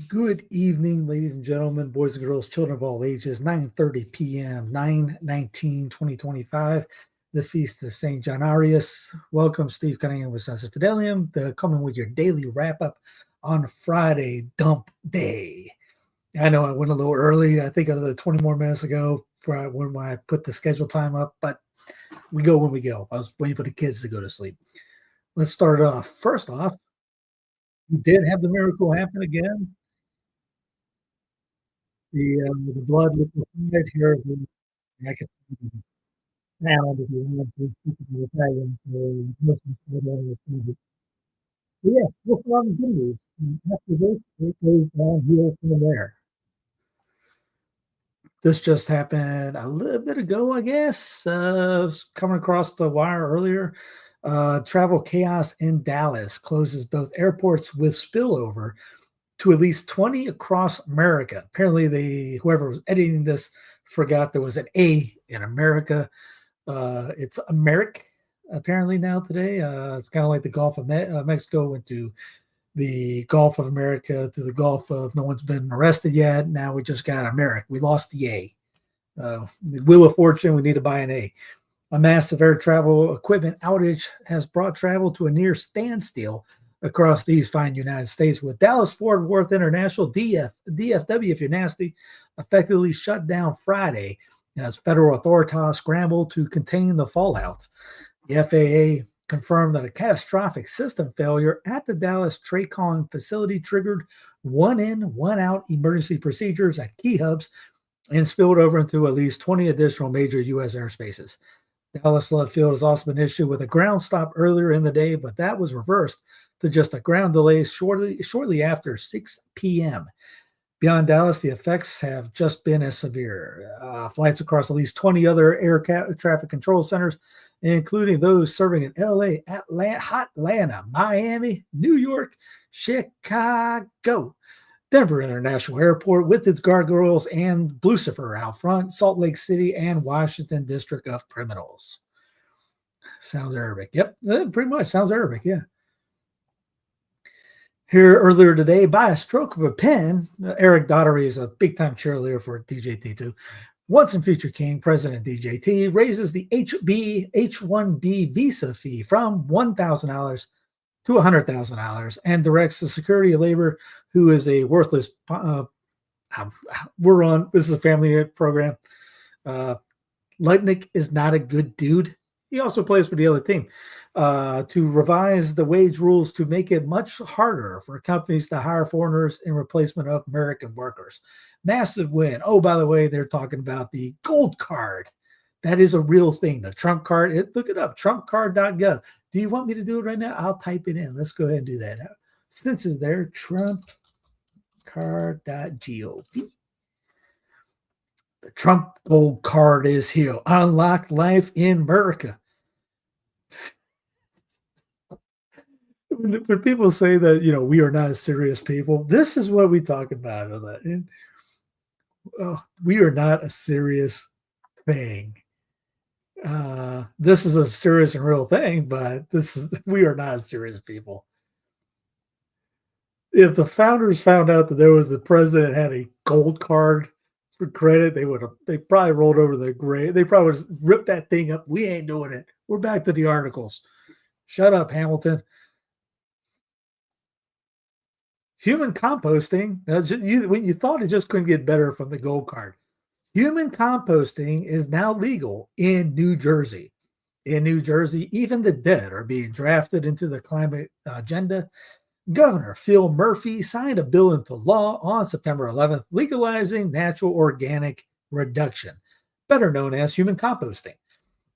Good evening, ladies and gentlemen, boys and girls, children of all ages. 9:30 p.m., 9/19/2025, the Feast of St. John Arius. Welcome, Steve Cunningham of Sensus Fidelium, coming with your daily wrap-up on Friday, dump day. I know I went a little early. I think 20 more minutes ago when I put the schedule time up, but we go when we go. I was waiting for the kids to go to sleep. Let's start it off. First off, we did have the miracle happen again. The blood liquefied here. I can sound if you want to speak in Italian. So yeah, look around the videos. And after this, it goes downhill from there. This just happened a little bit ago, I guess. Was coming across the wire earlier. Travel chaos in Dallas closes both airports with spillover to at least 20 across America. Apparently, whoever was editing this forgot there was an A in America. It's Americ apparently now today. It's kind of like the Gulf of Mexico went to the Gulf of America to the Gulf of no one's been arrested yet. Now we just got Americ. We lost the A. The Wheel of Fortune, we need to buy an A. A massive air travel equipment outage has brought travel to a near standstill across these fine United States, with Dallas Fort Worth International, DFW if you're nasty, effectively shut down Friday as federal authorities scramble to contain the fallout. The FAA confirmed that a catastrophic system failure at the Dallas TRACON facility triggered one in, one out emergency procedures at key hubs and spilled over into at least 20 additional major U.S. airspaces. Dallas Love Field has also been issued with a ground stop earlier in the day, but that was reversed to just a ground delay shortly after 6 p.m. Beyond Dallas, the effects have just been as severe. Flights across at least 20 other air traffic control centers, including those serving in LA, Atlanta, Miami, New York, Chicago, Denver International Airport with its gargoyles and Lucifer out front, Salt Lake City, and Washington District of Criminals. Sounds Arabic. Yep, pretty much sounds Arabic, yeah. Here earlier today, by a stroke of a pen, Eric Daugherty is a big-time cheerleader for DJT2. Once and future king, President DJT, raises the H-1B visa fee from $1,000 to $100,000 and directs the Secretary of Labor, who is a worthless, this is a family program. Lutnick is not a good dude. He also plays for the other team, to revise the wage rules to make it much harder for companies to hire foreigners in replacement of American workers. Massive win. Oh, by the way, they're talking about the gold card. That is a real thing. The Trump card, look it up, trumpcard.gov. Do you want me to do it right now? I'll type it in. Let's go ahead and do that. Since it's there, trumpcard.gov. The Trump gold card is here. Unlock life in America. When people say that, we are not serious people, this is what we talk about. We are not a serious thing. This is a serious and real thing, but we are not serious people. If the founders found out that there was the president had a gold card for credit, they probably rolled over their grave. They probably would have ripped that thing up. We ain't doing it. We're back to the articles. Shut up, Hamilton. Human composting, when you thought it just couldn't get better from the gold card. Human composting is now legal in New Jersey. In New Jersey, even the dead are being drafted into the climate agenda. Governor Phil Murphy signed a bill into law on September 11th, legalizing natural organic reduction, better known as human composting.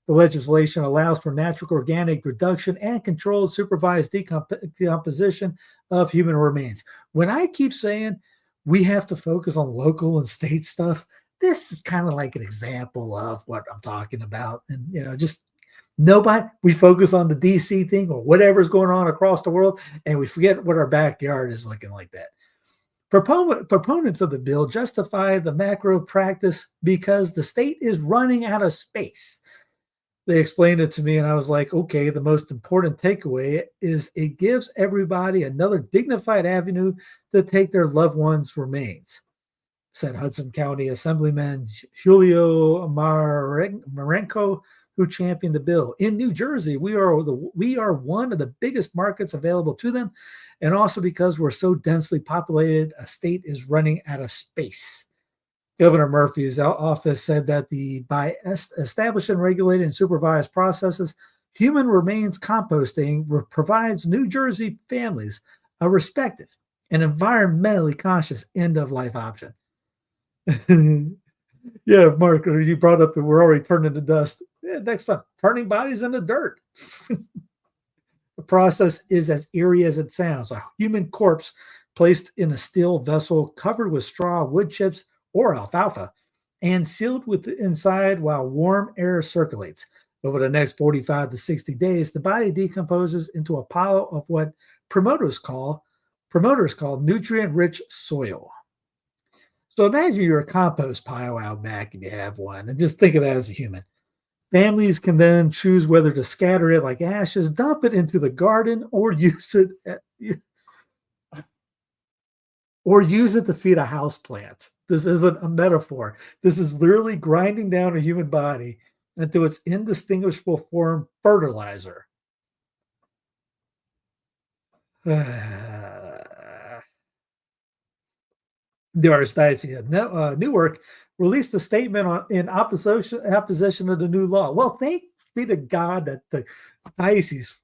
The legislation allows for natural organic reduction and controlled supervised decomposition of human remains. When I keep saying we have to focus on local and state stuff, this is kind of like an example of what I'm talking about. And, we focus on the DC thing or whatever's going on across the world, and we forget what our backyard is looking like that. Proponents of the bill justify the macro practice because the state is running out of space. They explained it to me, and I was like, okay, the most important takeaway is it gives everybody another dignified avenue to take their loved ones' remains, said Hudson County Assemblyman Julio Marenco, who championed the bill. In New Jersey, we are one of the biggest markets available to them, and also because we're so densely populated, a state is running out of space. Governor Murphy's office said that by establishing, regulated, and supervised processes, human remains composting provides New Jersey families a respected and environmentally conscious end of life option. Yeah, Mark, you brought up that we're already turning to dust. Yeah, next one, turning bodies into dirt. The process is as eerie as it sounds. A human corpse placed in a steel vessel covered with straw, wood chips, or alfalfa, and sealed with the inside while warm air circulates. Over the next 45 to 60 days, the body decomposes into a pile of what promoters call nutrient-rich soil. So imagine you're a compost pile out back if you have one, and just think of that as a human. Families can then choose whether to scatter it like ashes, dump it into the garden, or use it to feed a house plant. This isn't a metaphor. This is literally grinding down a human body into its indistinguishable form, fertilizer. The Archdiocese of Newark released a statement in opposition to the new law. Well, thank be to God that the diocese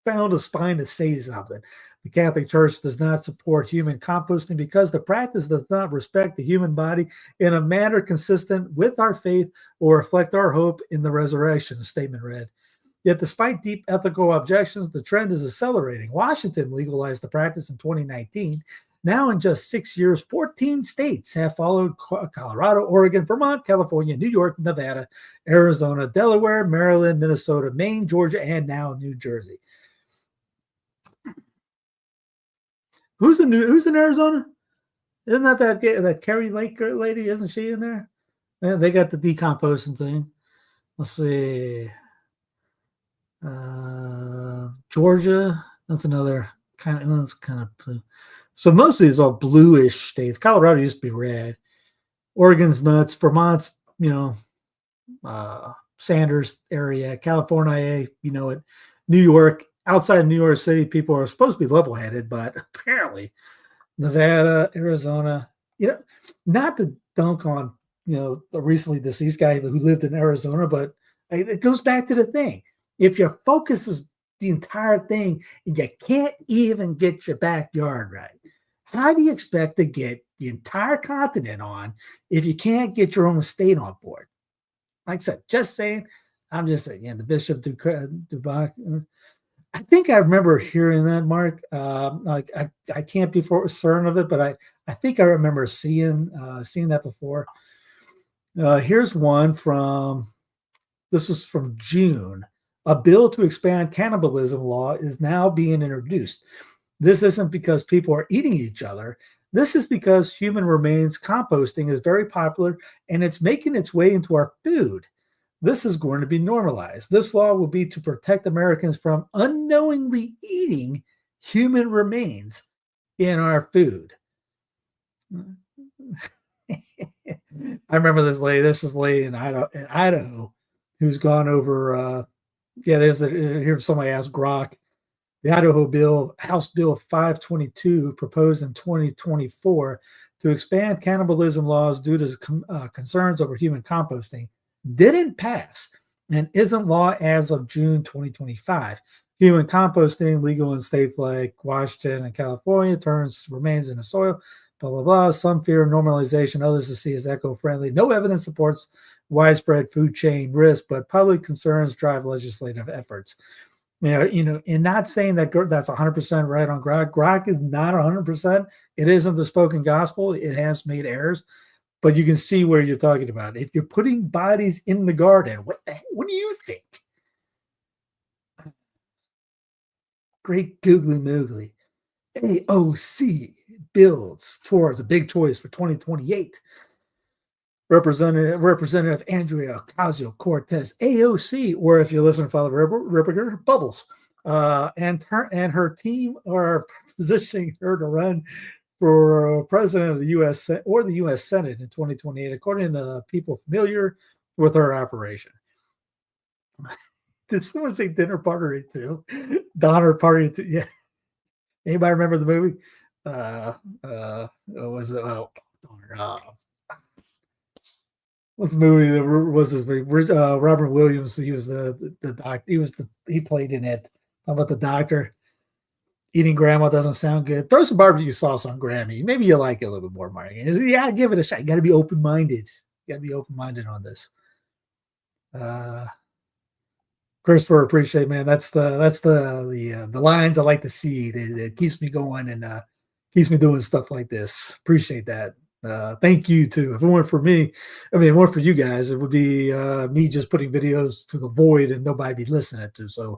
found a spine to say something. The Catholic Church does not support human composting because the practice does not respect the human body in a manner consistent with our faith or reflect our hope in the resurrection, the statement read. Yet, despite deep ethical objections, the trend is accelerating. Washington legalized the practice in 2019. Now, in just 6 years, 14 states have followed: Colorado, Oregon, Vermont, California, New York, Nevada, Arizona, Delaware, Maryland, Minnesota, Maine, Georgia, and now New Jersey. Who's in Arizona? Isn't that Carrie Lake lady? Isn't she in there? Yeah, they got the decomposing thing. Let's see. Georgia. That's another kind of blue. So most of these are bluish states. Colorado used to be red. Oregon's nuts. Vermont's, Sanders area. California, it. New York. Outside of New York City, people are supposed to be level-headed, but apparently Nevada, Arizona, not to dunk on, the recently deceased guy who lived in Arizona, but it goes back to the thing. If your focus is the entire thing and you can't even get your backyard right, how do you expect to get the entire continent on if you can't get your own state on board? Like I said, just saying, I'm just saying, the Bishop Dubac. I think I remember hearing that, Mark. I can't be certain of it, but I think I remember seeing that before. Here's one this is from June. A bill to expand cannibalism law is now being introduced. This isn't because people are eating each other. This is because human remains composting is very popular and it's making its way into our food. This is going to be normalized. This law will be to protect Americans from unknowingly eating human remains in our food. I remember this lady in Idaho who's gone over, here's somebody asked Grok. The Idaho bill, House Bill 522, proposed in 2024 to expand cannibalism laws due to concerns over human composting, didn't pass and isn't law as of June 2025. Human composting, legal in states like Washington and California, turns remains into soil, blah, blah, blah. Some fear normalization, others to see as eco-friendly. No evidence supports widespread food chain risk, but public concerns drive legislative efforts. And not saying that that's 100% right on Grok. Grok is not 100%. It isn't the spoken gospel. It has made errors, but you can see where you're talking about. If you're putting bodies in the garden, what do you think? Great googly moogly. AOC builds towards a big choice for 2028. Representative Andrea Ocasio-Cortez, AOC, or if you listen to Father Ripper, Bubbles, and her team are positioning her to run for president of the U.S. or the U.S. Senate in 2028, according to people familiar with her operation. Did someone say dinner party too? Donner party too? Yeah. Anybody remember the movie? Was it? What's the movie that was it? Robert Williams? He was the doctor. He played in it. How about the doctor? Eating grandma doesn't sound good. Throw some barbecue sauce on Grammy. Maybe you like it a little bit more, Mark. Yeah, give it a shot. You got to be open-minded. You got to be open-minded on this. Christopher, appreciate, man. That's the lines I like to see. That keeps me going and keeps me doing stuff like this. Appreciate that. Thank you too. If it weren't for me, I mean, if it weren't for you guys, it would be me just putting videos to the void and nobody be listening to. So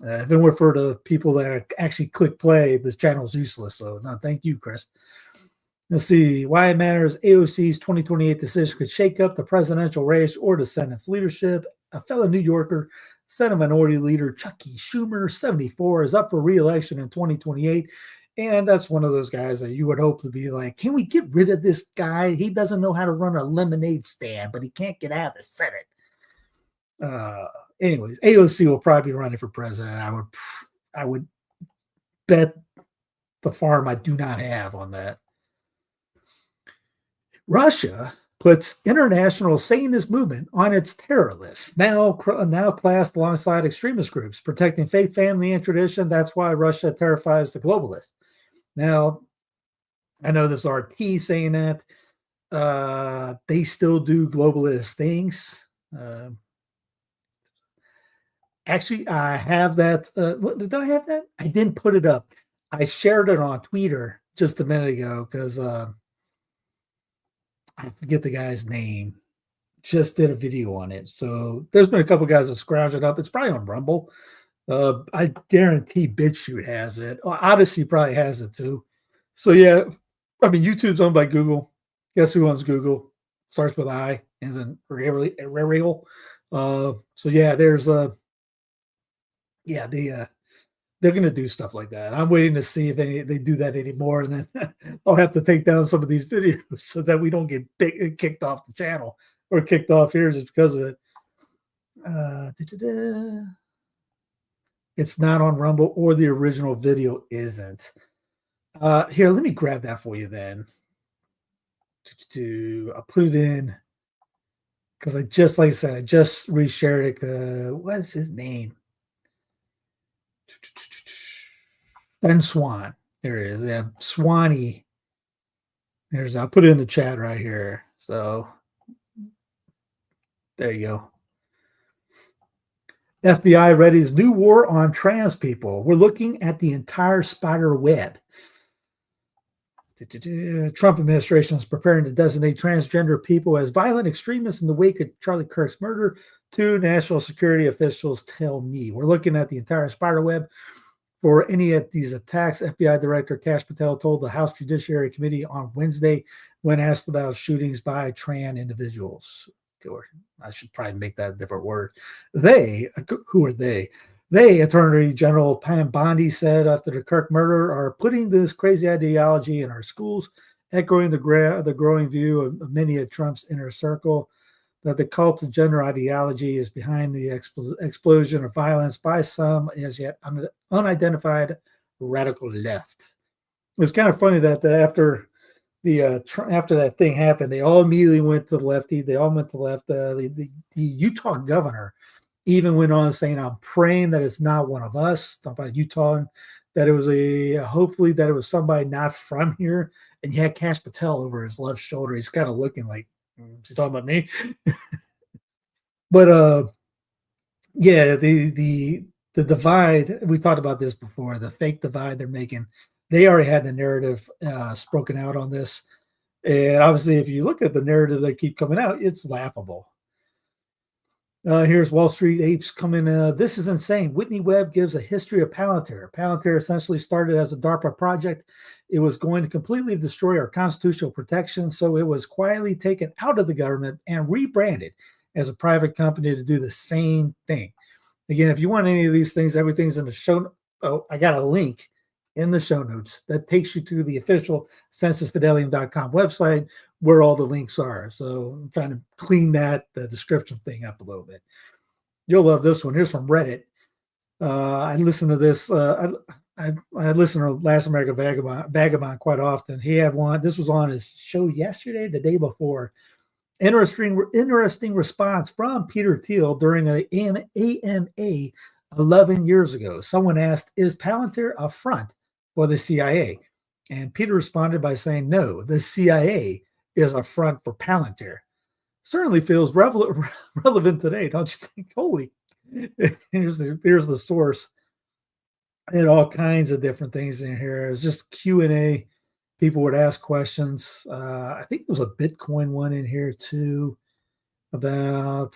if it weren't for the people that actually click play, this channel is useless. So no, thank you, Chris. Let's see why it matters. AOC's 2028 decision could shake up the presidential race or the Senate's leadership. A fellow New Yorker, Senate Minority Leader Chucky Schumer, 74, is up for re-election in 2028. And that's one of those guys that you would hope to be like, can we get rid of this guy? He doesn't know how to run a lemonade stand, but he can't get out of the Senate. Anyways, AOC will probably be running for president. I would bet the farm I do not have on that. Russia puts international Satanist movement on its terror list, now classed alongside extremist groups, protecting faith, family, and tradition. That's why Russia terrifies the globalists. Now, I know this RT saying that they still do globalist things. Actually, I have that. Did I have that? I didn't put it up. I shared it on Twitter just a minute ago because I forget the guy's name. Just did a video on it. So there's been a couple guys that scrounge it up. It's probably on Rumble. I guarantee BitChute has it. Odyssey probably has it too. So yeah, I mean, YouTube's owned by Google. Guess who owns Google? Starts with I, ends in Ariel. So yeah, there's they're going to do stuff like that. I'm waiting to see if they do that anymore, and then I'll have to take down some of these videos so that we don't get kicked off the channel or kicked off here just because of it. It's not on Rumble, or the original video isn't. Here, let me grab that for you then. I'll put it in because like I said, I just reshared it. What is his name? Ben Swan. There it is. Yeah, Swanee. I'll put it in the chat right here. So there you go. FBI readies new war on trans people. We're looking at the entire spider web. Trump administration is preparing to designate transgender people as violent extremists in the wake of Charlie Kirk's murder. Two national security officials tell me. We're looking at the entire spider web for any of these attacks. FBI Director Kash Patel told the House Judiciary Committee on Wednesday when asked about shootings by trans individuals. Or I should probably make that a different word. They, who are they? They, Attorney General Pam Bondi said after the Kirk murder, are putting this crazy ideology in our schools, echoing the growing view of many of Trump's inner circle that the cult of gender ideology is behind the explosion of violence by some as yet unidentified radical left. It was kind of funny that after that thing happened, they all immediately went to the lefty. They all went to the left. The Utah governor even went on saying, "I'm praying that it's not one of us." Talking about Utah, that it was hopefully that it was somebody not from here. And he had Kash Patel over his left shoulder. He's kind of looking like, she's talking about me. But yeah, the divide, we talked about this before, the fake divide they're making. They already had the narrative spoken out on this. And obviously, if you look at the narrative that keep coming out, it's laughable. Here's Wall Street Apes coming. This is insane. Whitney Webb gives a history of Palantir. Palantir essentially started as a DARPA project. It was going to completely destroy our constitutional protections, so it was quietly taken out of the government and rebranded as a private company to do the same thing. Again, if you want any of these things, everything's in the show. Oh, I got a link in the show notes that takes you to the official censusfidelium.com website where all the links are. So I'm trying to clean the description thing up a little bit. You'll love this one. Here's from Reddit. I listen to this. I listen to Last American Vagabond quite often. He had one. This was on his show yesterday, the day before. Interesting response from Peter Thiel during an AMA 11 years ago. Someone asked, "Is Palantir a front for the CIA?" And Peter responded by saying, "No, the CIA is a front for Palantir." Certainly feels relevant today, don't you think? Holy, here's the source. And all kinds of different things in here. It's just Q&A. People would ask questions. I think there was a Bitcoin one in here too about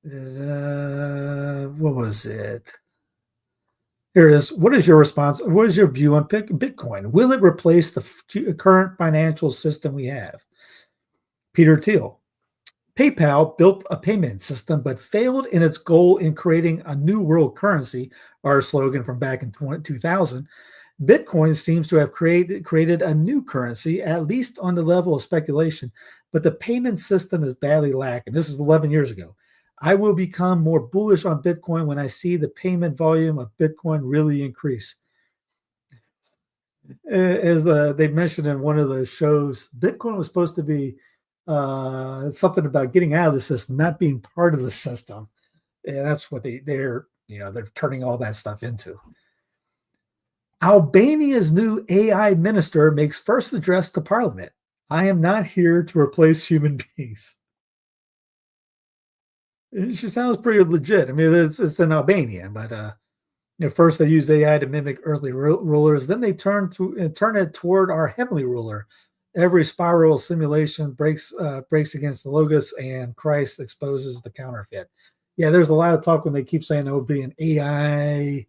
what was it? Here it is. What is your response? What is your view on Bitcoin? Will it replace the current financial system we have? Peter Thiel. PayPal built a payment system but failed in its goal in creating a new world currency, our slogan from back in 2000. Bitcoin seems to have created a new currency, at least on the level of speculation, but the payment system is badly lacking. This is 11 years ago. I will become more bullish on Bitcoin when I see the payment volume of Bitcoin really increase. As they mentioned in one of the shows, Bitcoin was supposed to be something about getting out of the system, not being part of the system. And that's what they're turning all that stuff into. Albania's new AI minister makes first address to parliament. I am not here to replace human beings. She sounds pretty legit. I mean, it's in Albania, but first they used AI to mimic earthly rulers. Then they turn it toward our heavenly ruler. Every spiral simulation breaks against the logos, and Christ exposes the counterfeit. Yeah, there's a lot of talk when they keep saying there will be an AI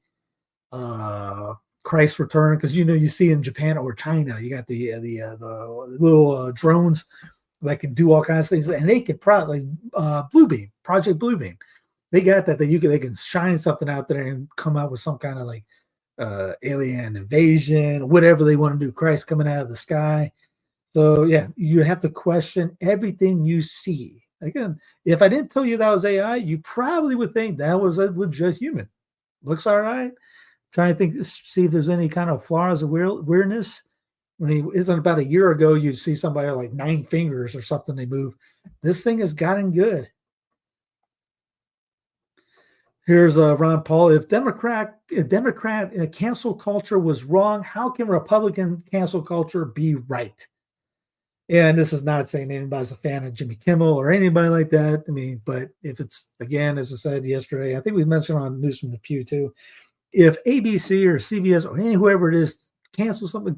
Christ return, because you see in Japan or China, you got the little drones that can do all kinds of things, and they could probably Bluebeam, Project Bluebeam. They got that they can shine something out there and come out with some kind of like alien invasion, whatever they want to do. Christ coming out of the sky. So yeah, you have to question everything you see. Again, if I didn't tell you that was AI, you probably would think that was a legit human. Looks all right. Trying to see if there's any kind of flaws or weirdness. When it isn't about a year ago, you'd see somebody like 9 fingers or something they move. This thing has gotten good. Here's Ron Paul. If Democrat cancel culture was wrong, how can Republican cancel culture be right? And this is not saying anybody's a fan of Jimmy Kimmel or anybody like that. I mean, but if it's, again, as I said yesterday, I think we mentioned on News from the Pew too, if ABC or CBS or whoever it is cancel something,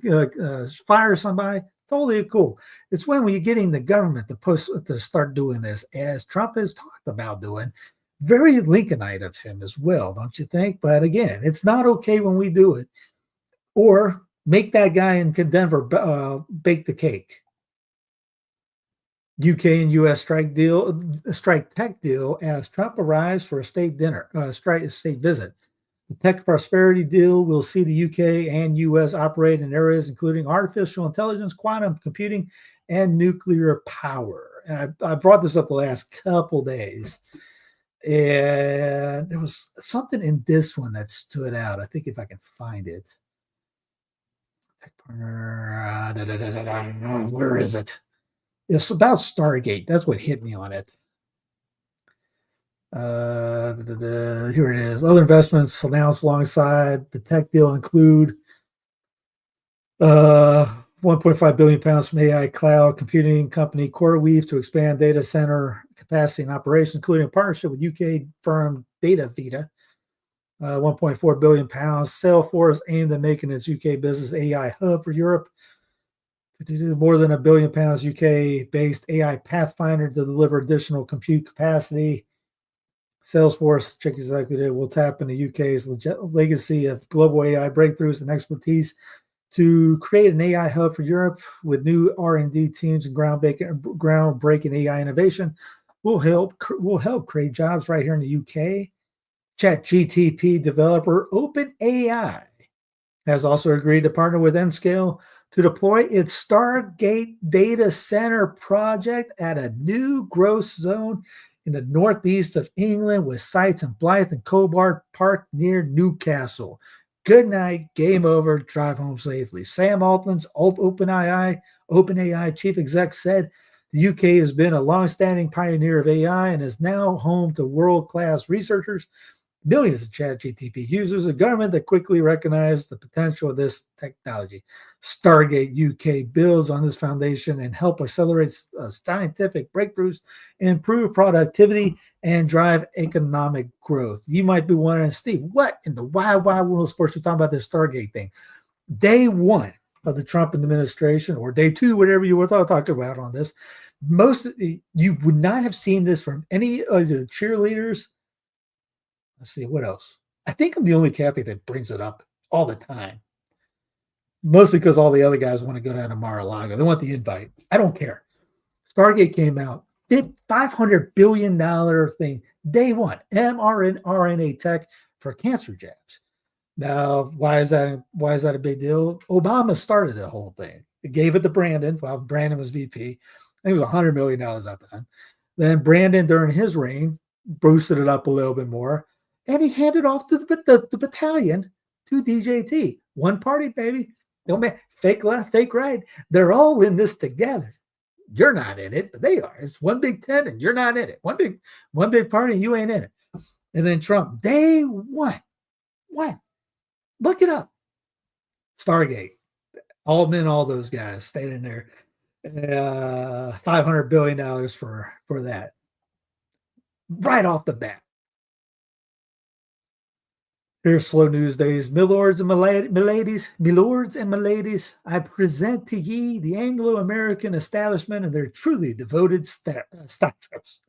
fire somebody, totally cool. It's when you're getting the government to start doing this, as Trump has talked about doing. Very Lincolnite of him as well, don't you think? But again, it's not okay when we do it. Or make that guy in Denver bake the cake. UK and US strike tech deal as Trump arrives for a state visit. The tech prosperity deal will see the UK and US operate in areas including artificial intelligence, quantum computing, and nuclear power. And I brought this up the last couple days. And there was something in this one that stood out. I think if I can find it. Where is it? It's about Stargate. That's what hit me on it. Here it is. Other investments announced alongside the tech deal include 1.5 billion pounds from AI cloud computing company CoreWeave to expand data center capacity and operations, including a partnership with UK firm DataVita. 1.4 billion pounds. Salesforce aimed at making its UK business AI hub for Europe More than £1 billion UK-based AI Pathfinder to deliver additional compute capacity. Salesforce chief executive will tap into UK's legacy of global AI breakthroughs and expertise to create an AI hub for Europe with new R&D teams and groundbreaking AI innovation. Will help create jobs right here in the UK. ChatGTP developer OpenAI has also agreed to partner with Nscale to deploy its Stargate data center project at a new growth zone in the northeast of England with sites in Blyth and Cobart Park near Newcastle. Good night, game over, drive home safely. Sam Altman's OpenAI chief exec said the UK has been a long-standing pioneer of AI and is now home to world-class researchers, millions of ChatGTP users, a government that quickly recognized the potential of this technology. Stargate UK builds on this foundation and help accelerate scientific breakthroughs, improve productivity, and drive economic growth. You might be wondering, Steve, what in the wide world of sports you're talking about this Stargate thing? Day one of the Trump administration, or day two, whatever you were talking about on this, you would not have seen this from any of the cheerleaders. Let's see, what else? I think I'm the only Catholic that brings it up all the time. Mostly because all the other guys want to go down to Mar-a-Lago. They want the invite. I don't care. Stargate came out, $500 billion thing, day one, mRNA tech for cancer jabs. Now, why is that a big deal? Obama started the whole thing. He gave it to Brandon while Brandon was VP. I think it was $100 million at the time. Then Brandon, during his reign, boosted it up a little bit more. And he handed off to the battalion to DJT. One party, baby. Don't make fake left, fake right. They're all in this together. You're not in it, but they are. It's one big tent, and you're not in it. One big party, and you ain't in it. And then Trump, day one. What? Look it up. Stargate. Altman, all those guys standing there. $500 billion for that. Right off the bat. Here's slow news days. Milords and miladies, I present to ye the Anglo-American establishment and their truly devoted staffers.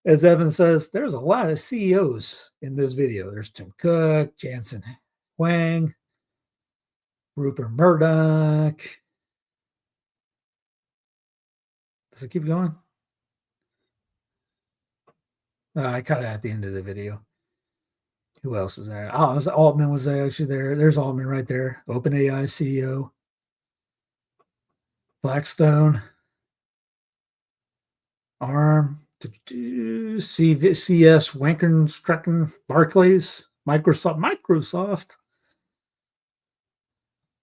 As Evan says, there's a lot of CEOs in this video. There's Tim Cook, Jansen Huang, Rupert Murdoch. Does it keep going? I cut it at the end of the video. Who else is there? Oh, Altman was actually there. There's Altman right there. OpenAI CEO. Blackstone. ARM. CS. Wankenstrecken. Barclays. Microsoft.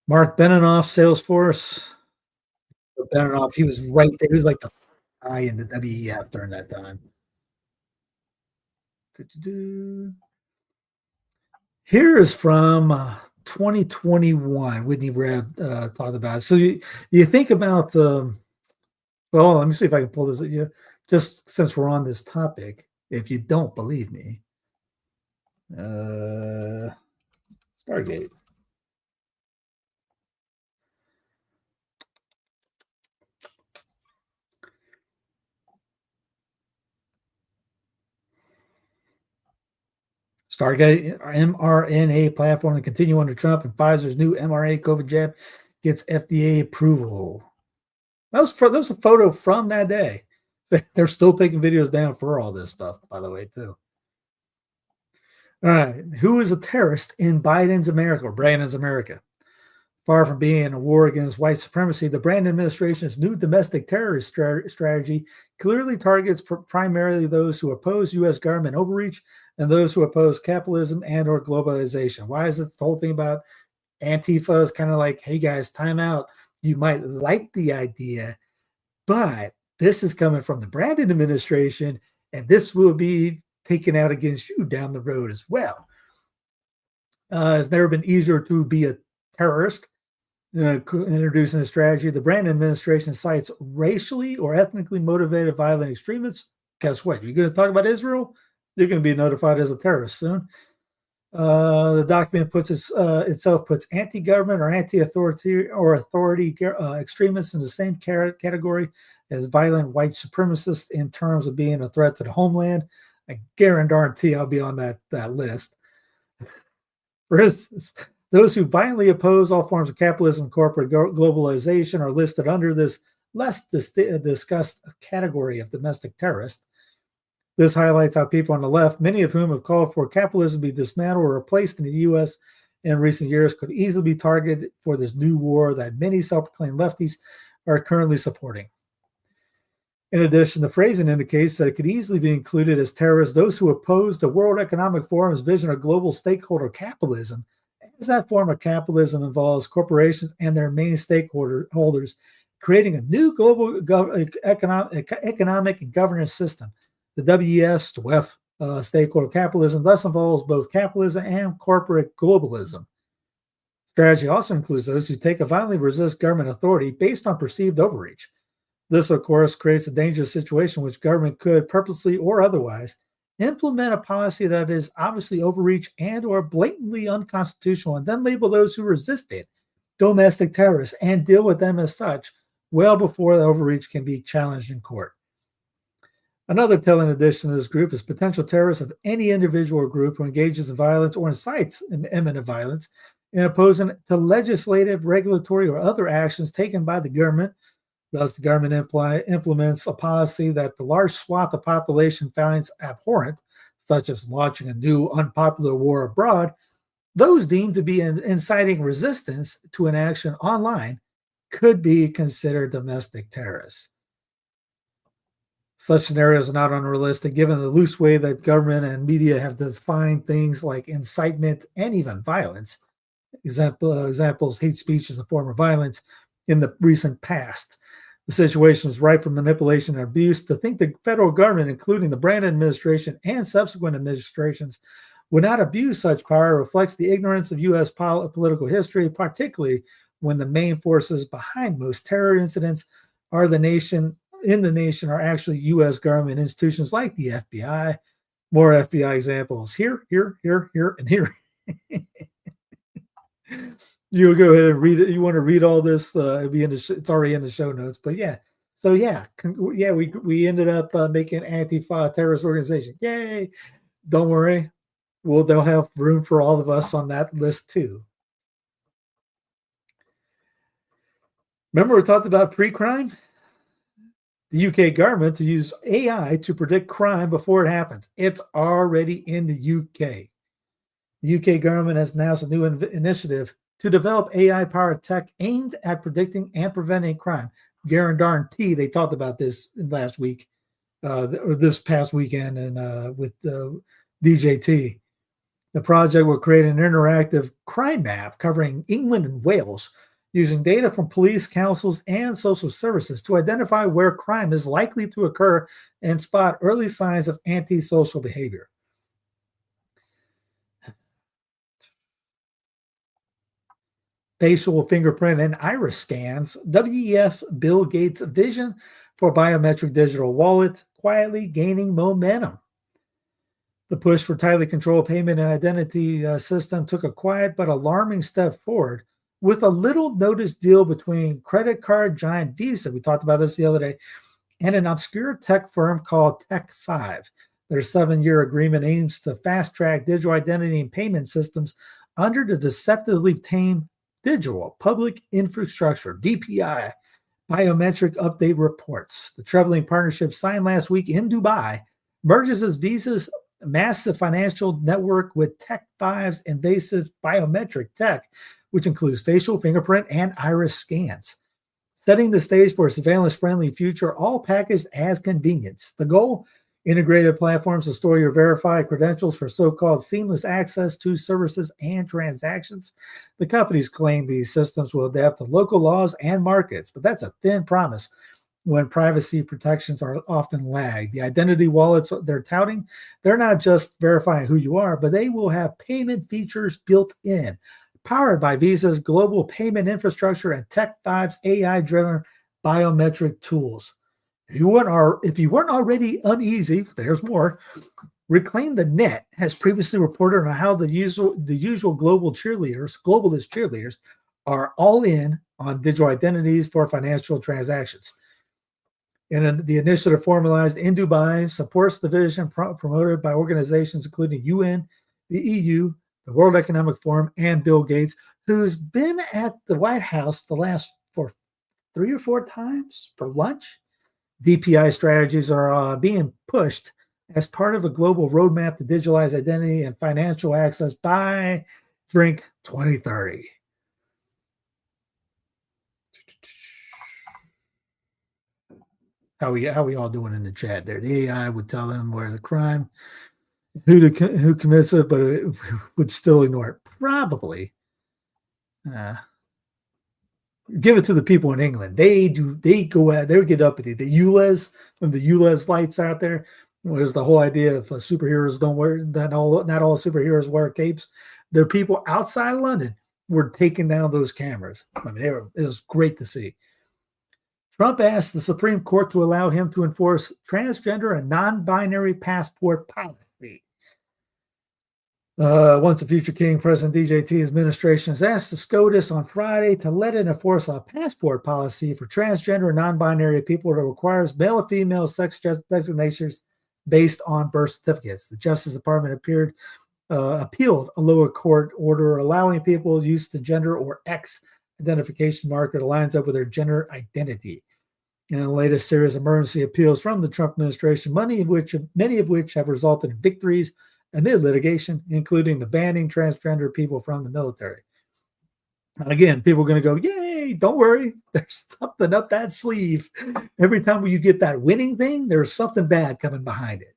Mark Benioff, Salesforce. Benioff, he was right there. He was like the guy in the WEF during that time. Here is from 2021. Whitney Webb talked about it. So you think about well, let me see if I can pull this. Just since we're on this topic, if you don't believe me, Stargate. Stargate mRNA platform to continue under Trump, and Pfizer's new mRNA COVID jab gets FDA approval. That was a photo from that day. They're still taking videos down for all this stuff, by the way, too. All right. Who is a terrorist in Biden's America, or Brandon's America? Far from being a war against white supremacy, the Brandon administration's new domestic terrorist strategy clearly targets primarily those who oppose U.S. government overreach and those who oppose capitalism and or globalization. Why is it the whole thing about Antifa is kind of like, hey guys, time out. You might like the idea, but this is coming from the Brandon administration, and this will be taken out against you down the road as well. It's never been easier to be a terrorist. Introducing a strategy, the Brandon administration cites racially or ethnically motivated violent extremists. Guess what? You're going to talk about Israel? You're going to be notified as a terrorist soon. The document itself puts anti-government or authority extremists in the same category as violent white supremacists in terms of being a threat to the homeland. I guarantee I'll be on that list. For instance, those who violently oppose all forms of capitalism and corporate globalization are listed under this less discussed category of domestic terrorists. This highlights how people on the left, many of whom have called for capitalism to be dismantled or replaced in the U.S. in recent years, could easily be targeted for this new war that many self-proclaimed lefties are currently supporting. In addition, the phrasing indicates that it could easily be included as terrorists those who oppose the World Economic Forum's vision of global stakeholder capitalism, as that form of capitalism involves corporations and their main stakeholders creating a new global economic and governance system. The WEF, stakeholder capitalism, thus involves both capitalism and corporate globalism. Strategy also includes those who take a violently resist government authority based on perceived overreach. This, of course, creates a dangerous situation in which government could, purposely or otherwise, implement a policy that is obviously overreach and or blatantly unconstitutional, and then label those who resist it domestic terrorists and deal with them as such well before the overreach can be challenged in court. Another telling addition to this group is potential terrorists of any individual or group who engages in violence or incites imminent violence in opposing to legislative, regulatory, or other actions taken by the government. Thus, the government implements a policy that the large swath of population finds abhorrent, such as launching a new unpopular war abroad. Those deemed to be inciting resistance to an action online could be considered domestic terrorists. Such scenarios are not unrealistic given the loose way that government and media have defined things like incitement and even violence. Examples, hate speech is a form of violence in the recent past. The situation is ripe for manipulation and abuse. To think the federal government, including the Brandon administration and subsequent administrations, would not abuse such power reflects the ignorance of U.S. political history, particularly when the main forces behind most terror incidents are the nation are actually U.S. government institutions like the FBI. More FBI examples here, and here. You'll go ahead and read it. You want to read all this? It's already in the show notes. But yeah, so we ended up making Antifa a terrorist organization. Yay! Don't worry, they'll have room for all of us on that list too. Remember we talked about pre-crime? The UK government to use AI to predict crime before it happens. It's already in the UK. The UK government has announced a new initiative to develop AI-powered tech aimed at predicting and preventing crime. Guarantee they talked about this last week, or this past weekend, and with DJT. The project will create an interactive crime map covering England and Wales, using data from police, councils, and social services to identify where crime is likely to occur and spot early signs of antisocial behavior. Facial, fingerprint, and iris scans, WEF Bill Gates' vision for biometric digital wallet quietly gaining momentum. The push for tightly controlled payment and identity system took a quiet but alarming step forward with a little noticed deal between credit card giant Visa, we talked about this the other day, and an obscure tech firm called Tech5. Their 7-year agreement aims to fast-track digital identity and payment systems under the deceptively tame Digital Public Infrastructure, DPI, biometric update reports. The troubling partnership signed last week in Dubai merges as Visa's massive financial network with Tech5's invasive biometric tech, which includes facial, fingerprint, and iris scans, setting the stage for a surveillance-friendly future, all packaged as convenience. The goal? Integrated platforms to store your verified credentials for so-called seamless access to services and transactions. The companies claim these systems will adapt to local laws and markets, but that's a thin promise when privacy protections are often lagged. The identity wallets they're touting, they're not just verifying who you are, but they will have payment features built in, powered by Visa's global payment infrastructure and Tech5's AI-driven biometric tools. If you weren't already uneasy, there's more. Reclaim the Net has previously reported on how the usual globalist cheerleaders, are all in on digital identities for financial transactions. And the initiative formalized in Dubai supports the vision promoted by organizations including UN, the EU, the World Economic Forum, and Bill Gates, who's been at the White House the last 3 or 4 times for lunch. DPI strategies are being pushed as part of a global roadmap to digitalize identity and financial access by 2030. How we all doing in the chat there? The AI would tell them where the crime, who commits it, but it would still ignore it. Probably. Give it to the people in England. They go out, they would get uppity. The ULEZ, when the ULEZ lights out there, there's the whole idea of superheroes don't wear, not all superheroes wear capes. There are people outside of London were taking down those cameras. I mean, it was great to see. Trump asked the Supreme Court to allow him to enforce transgender and non-binary passport policy. Once the future king, President DJT's administration has asked the SCOTUS on Friday to let it enforce a passport policy for transgender and non-binary people that requires male and female sex designations based on birth certificates. The Justice Department appealed a lower court order allowing people to use the gender or X identification marker that lines up with their gender identity. In the latest series of emergency appeals from the Trump administration, many of which have resulted in victories amid litigation, including the banning transgender people from the military. Again, people are going to go, yay, don't worry. There's something up that sleeve. Every time you get that winning thing, there's something bad coming behind it.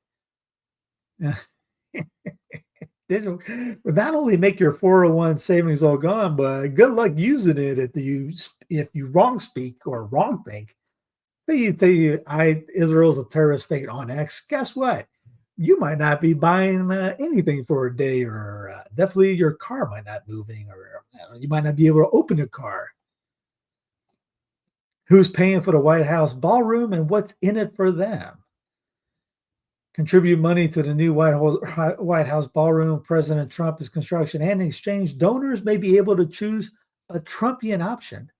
Digital would not only make your 401 savings all gone, but good luck using it if you wrong speak or wrong think. Say Israel's a terrorist state on X. Guess what? You might not be buying anything for a day, or definitely your car might not be moving, or you might not be able to open a car. Who's paying for the White House ballroom and what's in it for them? Contribute money to the new White House ballroom. President Trump's construction, and in exchange, donors may be able to choose a Trumpian option.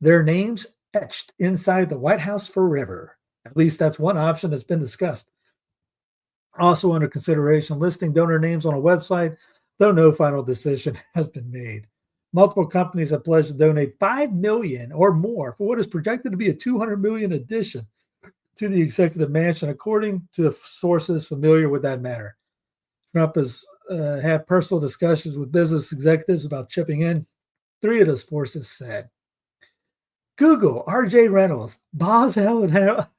Their names etched inside the White House forever. At least that's one option that's been discussed. Also under consideration, listing donor names on a website, though no final decision has been made. Multiple companies have pledged to donate $5 million or more for what is projected to be a $200 million addition to the executive mansion, according to the sources familiar with that matter. Trump has had personal discussions with business executives about chipping in. 3 of those forces said. Google, R.J. Reynolds, Bob's Allen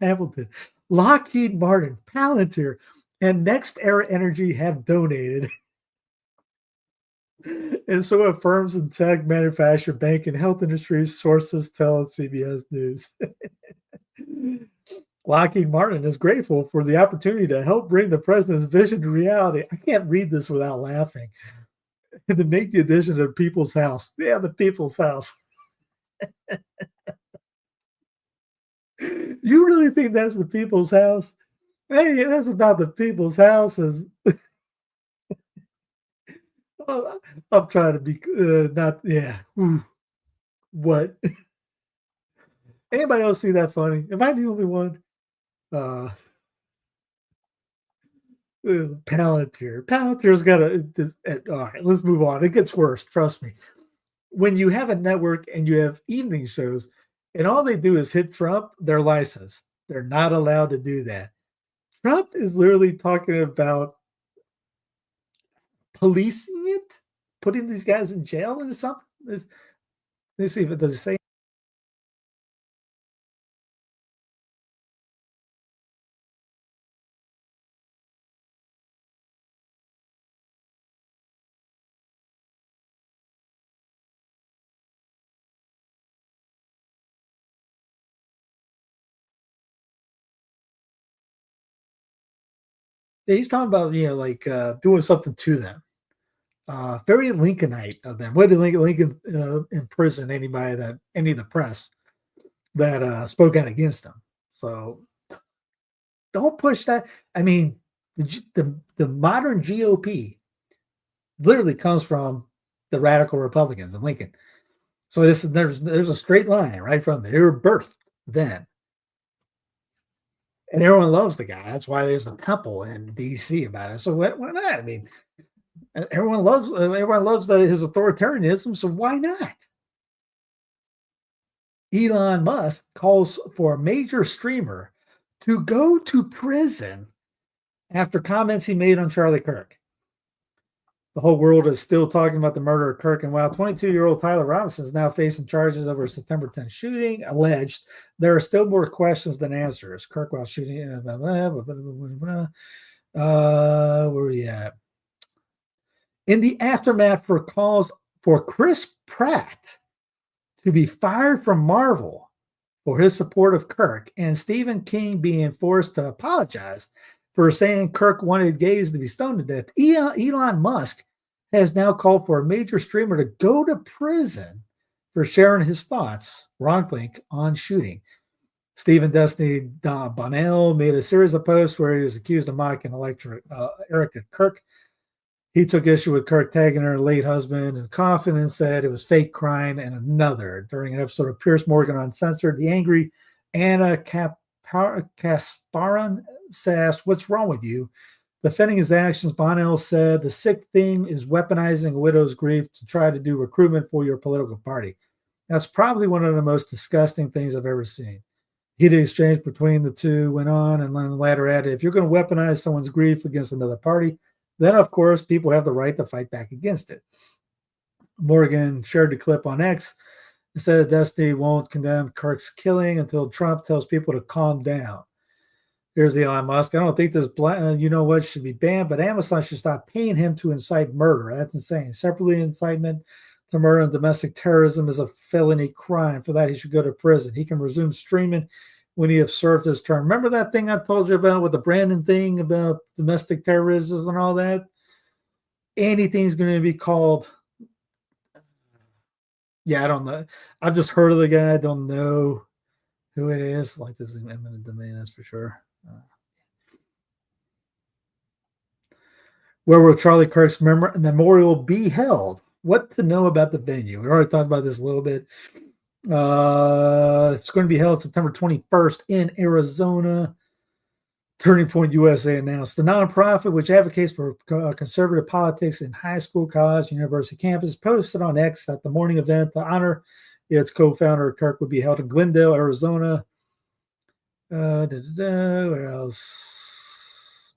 Hamilton, Lockheed Martin, Palantir, and Next Era Energy have donated. And so have firms in tech, manufacturing, bank, and health industries, sources tell CBS News. Lockheed Martin is grateful for the opportunity to help bring the president's vision to reality. I can't read this without laughing. And to make the addition to the People's House. Yeah, the People's House. You really think that's the People's House? Hey, that's about the People's House. I'm trying to be not, yeah. Ooh. What? Anybody else see that funny? Am I the only one? Palantir. Palantir's got all right, let's move on. It gets worse, trust me. When you have a network and you have evening shows, and all they do is hit Trump, they're licensed. They're not allowed to do that. Trump is literally talking about policing it, putting these guys in jail and something. Let me see if it does it say. He's talking about, like doing something to them. Very Lincolnite of them. What did Lincoln imprison any of the press that spoke out against them? So don't push that. I mean, The modern GOP literally comes from the radical Republicans and Lincoln. So there's a straight line right from there. They were birthed then. And everyone loves the guy. That's why there's a temple in DC about it. So why not? I mean, everyone loves his authoritarianism. So why not? Elon Musk calls for a major streamer to go to prison after comments he made on Charlie Kirk. The whole world is still talking about the murder of Kirk. And while 22-year-old Tyler Robinson is now facing charges over a September 10th shooting, alleged, there are still more questions than answers. Kirk, while shooting, where are we at? In the aftermath for calls for Chris Pratt to be fired from Marvel for his support of Kirk, and Stephen King being forced to apologize for saying Kirk wanted gays to be stoned to death, Elon Musk has now called for a major streamer to go to prison for sharing his thoughts, wrongly, on shooting. Stephen Destiny Bonnell made a series of posts where he was accused of mocking Erica Kirk. He took issue with Kirk tagging her late husband in a coffin and said it was fake crying. And another, during an episode of Piers Morgan Uncensored, the angry Anna Kasparan says, "What's wrong with you?" Defending his actions, Bonnell said, "The sick thing is weaponizing a widow's grief to try to do recruitment for your political party. That's probably one of the most disgusting things I've ever seen." Heated exchange between the two went on, and then the latter added, "If you're going to weaponize someone's grief against another party, then, of course, people have the right to fight back against it." Morgan shared the clip on X and said that Destiny won't condemn Kirk's killing until Trump tells people to calm down. Here's Elon Musk. "I don't think this should be banned, but Amazon should stop paying him to incite murder. That's insane. Separately, incitement to murder and domestic terrorism is a felony crime. For that, he should go to prison. He can resume streaming when he has served his term." Remember that thing I told you about with the Brandon thing about domestic terrorism and all that? Anything's going to be called. Yeah, I don't know. I've just heard of the guy. I don't know who it is. Like this is eminent domain, that's for sure. Where will Charlie Kirk's memorial be held? What to know about the venue? We already talked about this a little bit. It's going to be held September 21st in Arizona. Turning Point USA announced. The nonprofit, which advocates for conservative politics in high school, college, university campus, posted on X that the morning event to honor its co-founder Kirk would be held in Glendale, Arizona. Where else?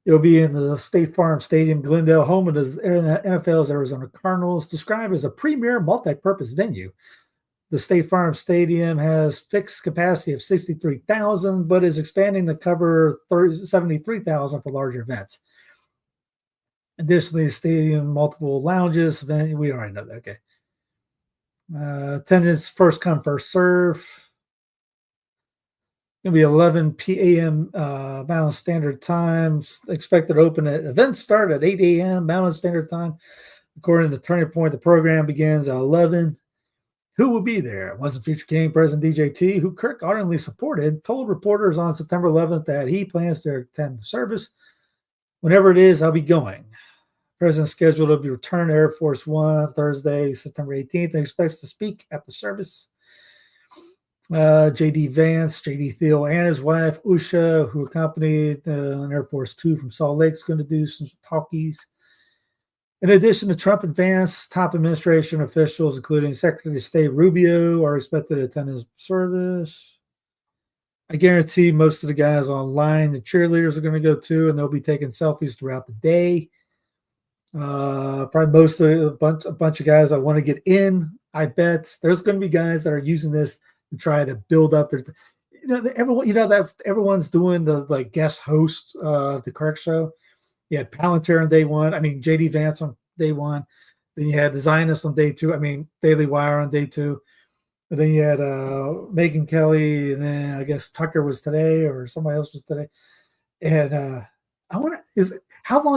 It'll be in the State Farm Stadium, Glendale, home of the NFL's Arizona Cardinals, described as a premier multi-purpose venue. The State Farm Stadium has fixed capacity of 63,000, but is expanding to cover 73,000 for larger events. Additionally, the stadium, multiple lounges, we already know that, okay. Attendance, first come, first serve. Going to be 11 p.m. Mountain Standard Time. Expected to open at events start at 8 a.m. Mountain Standard Time. According to Turning Point, the program begins at 11. Who will be there? Once Future King President DJT, who Kirk ardently supported, told reporters on September 11th that he plans to attend the service. "Whenever it is, I'll be going." President scheduled to be returned to Air Force One Thursday, September 18th, and expects to speak at the service. J.D. Vance, J.D. Thiel, and his wife, Usha, who accompanied on Air Force Two from Salt Lake, is going to do some talkies. In addition to Trump and Vance, top administration officials, including Secretary of State Rubio, are expected to attend his service. I guarantee most of the guys online, the cheerleaders are going to go too, and they'll be taking selfies throughout the day. Probably most of a bunch of guys that want to get in. I bet there's going to be guys that are using this to try to build up their, everyone's doing the guest host of the Kirk show. You had Palantir on day one. I mean, J.D. Vance on day one. Then you had the Zionists on day two. I mean, Daily Wire on day two. And then you had Megyn Kelly, and then I guess Tucker was today, or somebody else was today. And how long is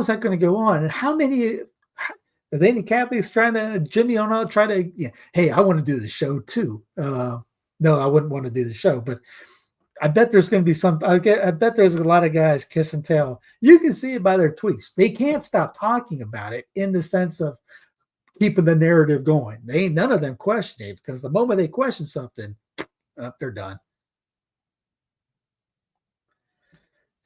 that going to go on? And how many are there any Catholics trying to Jimmy on out, try to, hey, I want to do the show too. No, I wouldn't want to do the show, but I bet there's going to be some. I bet there's a lot of guys kiss and tell. You can see it by their tweets. They can't stop talking about it in the sense of keeping the narrative going. They ain't none of them question it, because the moment they question something, they're done.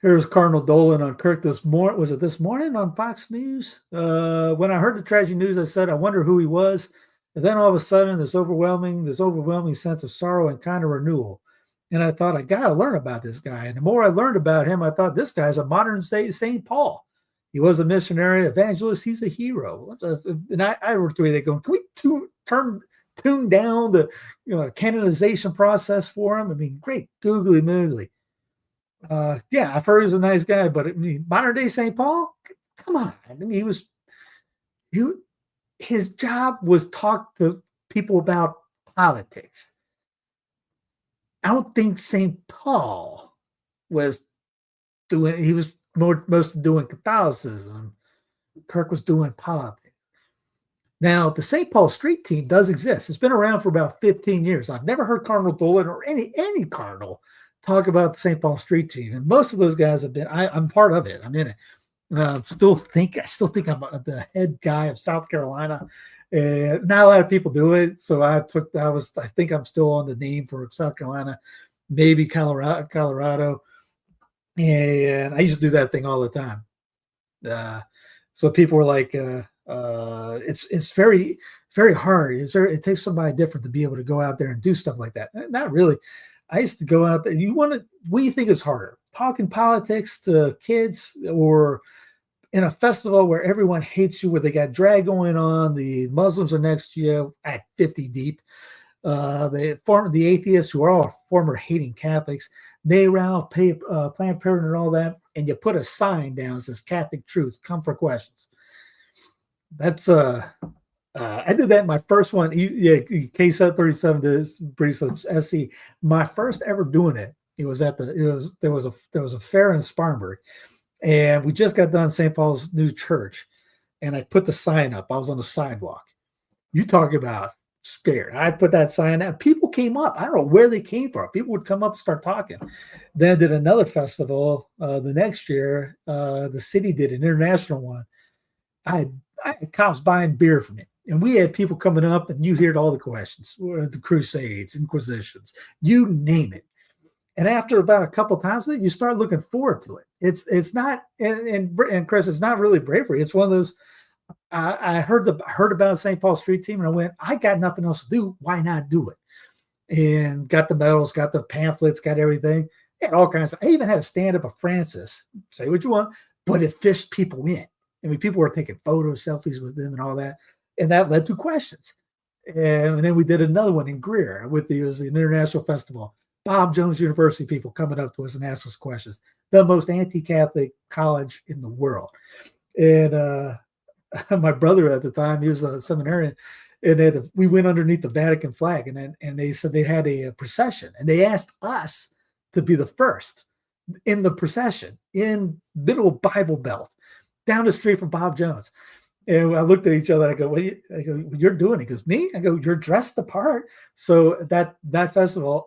Here's Cardinal Dolan on Kirk this morning. Was it this morning on Fox News? When I heard the tragic news, I said, I wonder who he was. And then all of a sudden, this overwhelming sense of sorrow and kind of renewal. And I thought, I got to learn about this guy. And the more I learned about him, I thought, this guy's a modern day St. Paul. He was a missionary, evangelist. He's a hero. And I were tweeting, going, can we tune down the canonization process for him? I mean, great googly moogly. Yeah, I've heard he's a nice guy, but I mean, modern day St. Paul, come on. I mean, his job was talk to people about politics. I don't think St. Paul was doing, he was mostly doing Catholicism. Kirk was doing politics. Now, the St. Paul Street team does exist. It's been around for about 15 years. I've never heard Cardinal Dolan or any cardinal talk about the St. Paul Street team. And most of those guys have been, I'm part of it. I'm in it. I still think I'm the head guy of South Carolina. Not a lot of people do it. So I think I'm still on the name for South Carolina, maybe Colorado. And I used to do that thing all the time. So people were like, it's very, very hard. It takes somebody different to be able to go out there and do stuff like that. Not really. I used to go out there. What do you think is harder? Talking politics to kids, or in a festival where everyone hates you, where they got drag going on, the Muslims are next to you at 50 deep, the atheists who are all former hating Catholics, they around Planned Parenthood and all that, and you put a sign down that says Catholic Truth, come for questions. That's I did that in my first one. Case 37 to Briefs of SC. My first ever doing it. It was there was a fair in Spartanburg, and we just got done St. Paul's new church, and I put the sign up. I was on the sidewalk. You talk about scared. I put that sign up. People came up. I don't know where they came from. People would come up and start talking. Then I did another festival the next year. The city did an international one. I had cops buying beer from me. And we had people coming up, and you heard all the questions, the Crusades, Inquisitions, you name it. And after about a couple of times, you start looking forward to it. It's not, and Chris, it's not really bravery. It's one of those. I heard about St. Paul Street team, and I went, I got nothing else to do. Why not do it? And got the medals, got the pamphlets, got everything. Had all kinds of. I even had a stand up of Francis. Say what you want, but it fished people in. I mean, people were taking photos, selfies with them, and all that. And that led to questions. And then we did another one in Greer it was the International Festival. Bob Jones University people coming up to us and ask us questions. The most anti-Catholic college in the world. And my brother at the time, he was a seminarian, and we went underneath the Vatican flag, and they said they had a procession, and they asked us to be the first in the procession in middle Bible Belt, down the street from Bob Jones. And I looked at each other. I go, you're doing it. He goes, me? I go, you're dressed the part. So that festival,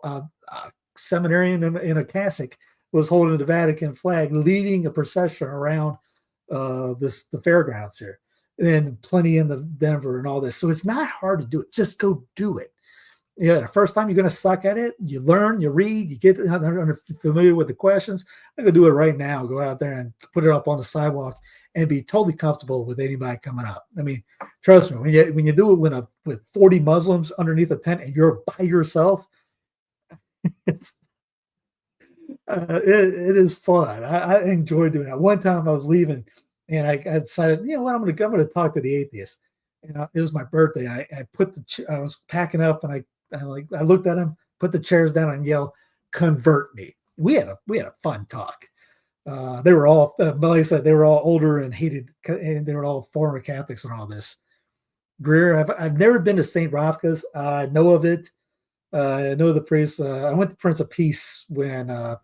seminarian in a cassock was holding the Vatican flag, leading a procession around the fairgrounds here, and plenty in the Denver and all this. So it's not hard to do it. Just go do it. Yeah, the first time you're going to suck at it, you learn, you read, you get familiar with the questions. I'm going to do it right now. Go out there and put it up on the sidewalk and be totally comfortable with anybody coming up. I mean, trust me, when you do it with 40 Muslims underneath a tent and you're by yourself, it is fun. I enjoy doing that. One time I was leaving, and I decided, you know what, I'm going to talk to the atheist. And it was my birthday. I was packing up, and I looked at him, put the chairs down, and yelled, "Convert me." We had a fun talk. They were all, like I said, they were all older and hated, and they were all former Catholics and all this. Greer, I've never been to St. Ravka's. I know of it. I know the priest. I went to Prince of Peace when for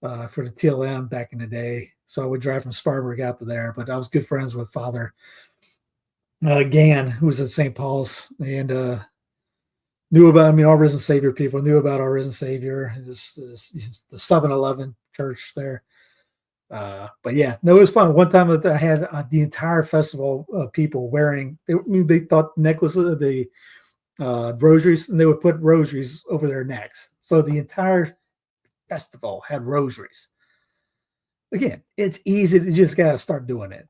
the TLM back in the day. So I would drive from Spartanburg out to there. But I was good friends with Father Gann, who was at St. Paul's, and Knew about, I mean, our risen Savior people knew about our risen Savior. The 7-Eleven church there. But yeah, no, it was fun. One time I had the entire festival of people wearing, they thought necklaces, the rosaries, and they would put rosaries over their necks. So the entire festival had rosaries. Again, it's easy to just got to start doing it.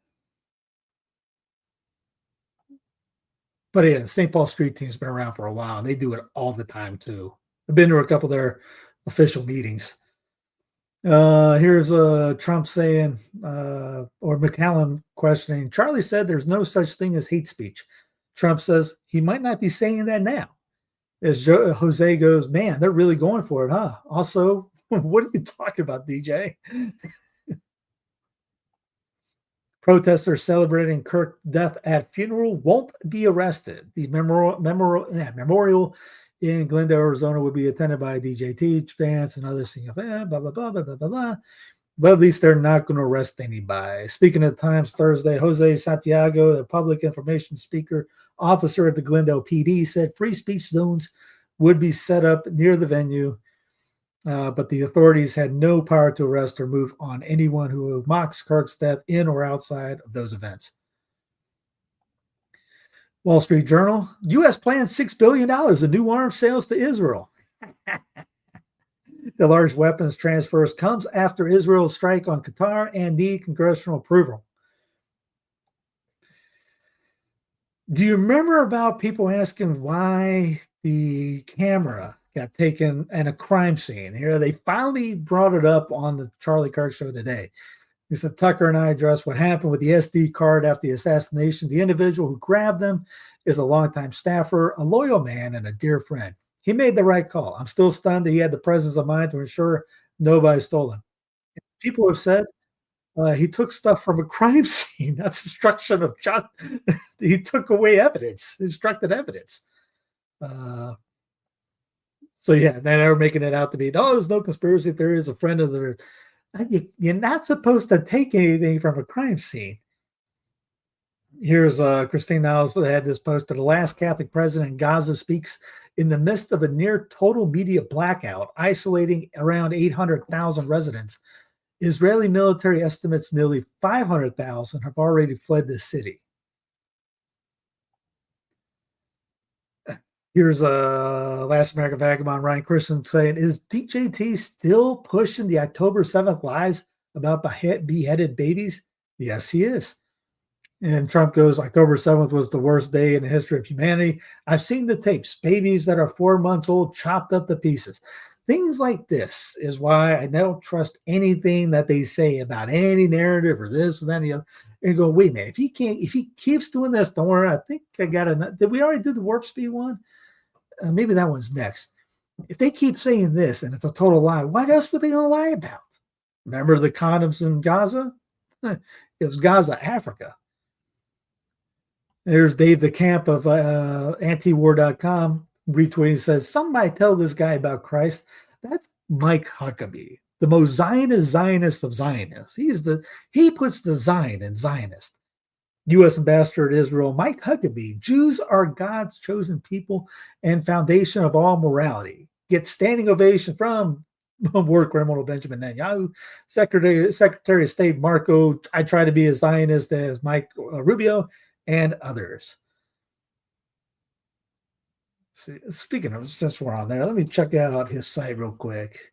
But yeah, St. Paul Street Team's been around for a while, and they do it all the time too. I've been to a couple of their official meetings. Here's Trump saying, or McCallum questioning. Charlie said there's no such thing as hate speech. Trump says he might not be saying that now. As Jose goes, man, they're really going for it, huh? Also, what are you talking about, DJ? Protesters celebrating Kirk death at funeral won't be arrested. The memorial in Glendale, Arizona, will be attended by DJT fans and others singing, blah, blah, blah, blah, blah, blah, blah. But at least they're not going to arrest anybody. Speaking of Times Thursday, Jose Santiago, the public information speaker officer at the Glendale PD, said free speech zones would be set up near the venue, but the authorities had no power to arrest or move on anyone who mocks Kirk's death in or outside of those events. Wall Street Journal, U.S. plans $6 billion in new arms sales to Israel. The large weapons transfers comes after Israel's strike on Qatar and need congressional approval. Do you remember about people asking why the camera got taken in a crime scene? Here, they finally brought it up on the Charlie Kirk show today. He said, Tucker and I addressed what happened with the SD card after the assassination. The individual who grabbed them is a longtime staffer, a loyal man, and a dear friend. He made the right call. I'm still stunned that he had the presence of mind to ensure nobody stole him. People have said he took stuff from a crime scene. That's obstruction of justice. He took away evidence, obstructed evidence. So yeah, they were making it out to be, no, there's no conspiracy theory. Is a friend of the. You're not supposed to take anything from a crime scene. Here's Christine Niles had this posted. The last Catholic president in Gaza speaks in the midst of a near total media blackout, isolating around 800,000 residents. Israeli military estimates nearly 500,000 have already fled the city. Here's Last American Vagabond Ryan Christian saying, is DJT still pushing the October 7th lies about beheaded babies? Yes, he is. And Trump goes, October 7th was the worst day in the history of humanity. I've seen the tapes. Babies that are 4 months old chopped up to pieces. Things like this is why I don't trust anything that they say about any narrative or this or that and the other. And you go, wait a minute, if he keeps doing this, don't worry. I think I got enough. Did we already do the warp speed one? Maybe that one's next. If they keep saying this and it's a total lie, what else were they going to lie about? Remember the condoms in Gaza? It was Gaza, Africa. There's Dave the Camp of antiwar.com retweeting, says, somebody tell this guy about Christ. That's Mike Huckabee, the most Zionist of Zionists. He puts the Zion in Zionist. U.S. Ambassador to Israel, Mike Huckabee, Jews are God's chosen people and foundation of all morality. Get standing ovation from war criminal Benjamin Netanyahu, Secretary of State Marco, I try to be as Zionist as Mike Rubio, and others. Speaking of, since we're on there, let me check out his site real quick.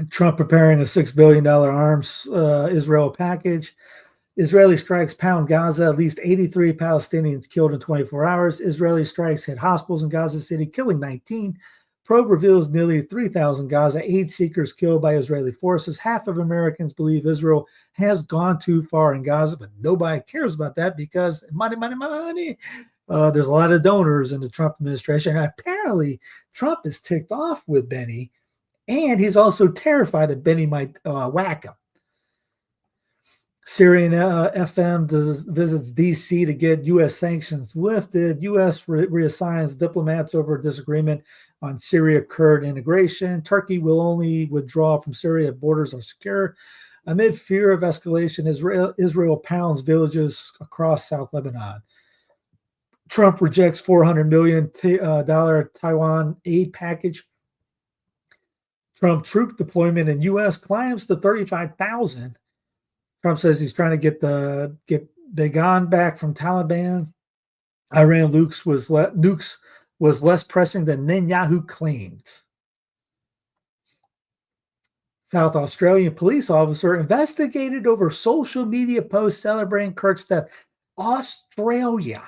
Trump preparing a $6 billion arms Israel package. Israeli strikes pound Gaza, at least 83 Palestinians killed in 24 hours. Israeli strikes hit hospitals in Gaza City, killing 19. Probe reveals nearly 3,000 Gaza aid seekers killed by Israeli forces. Half of Americans believe Israel has gone too far in Gaza, but nobody cares about that because money, money, money. There's a lot of donors in the Trump administration. And apparently, Trump is ticked off with Benny, and he's also terrified that Benny might whack him. Syrian FM visits D.C. to get U.S. sanctions lifted. U.S. reassigns diplomats over disagreement on Syria-Kurd integration. Turkey will only withdraw from Syria if borders are secure. Amid fear of escalation, Israel pounds villages across South Lebanon. Trump rejects $400 million Taiwan aid package. Trump troop deployment in U.S. climbs to 35,000. Trump says he's trying to get Began back from Taliban. Iran nukes was less pressing than Netanyahu claimed. South Australian police officer investigated over social media posts celebrating Kirk's death. Australia.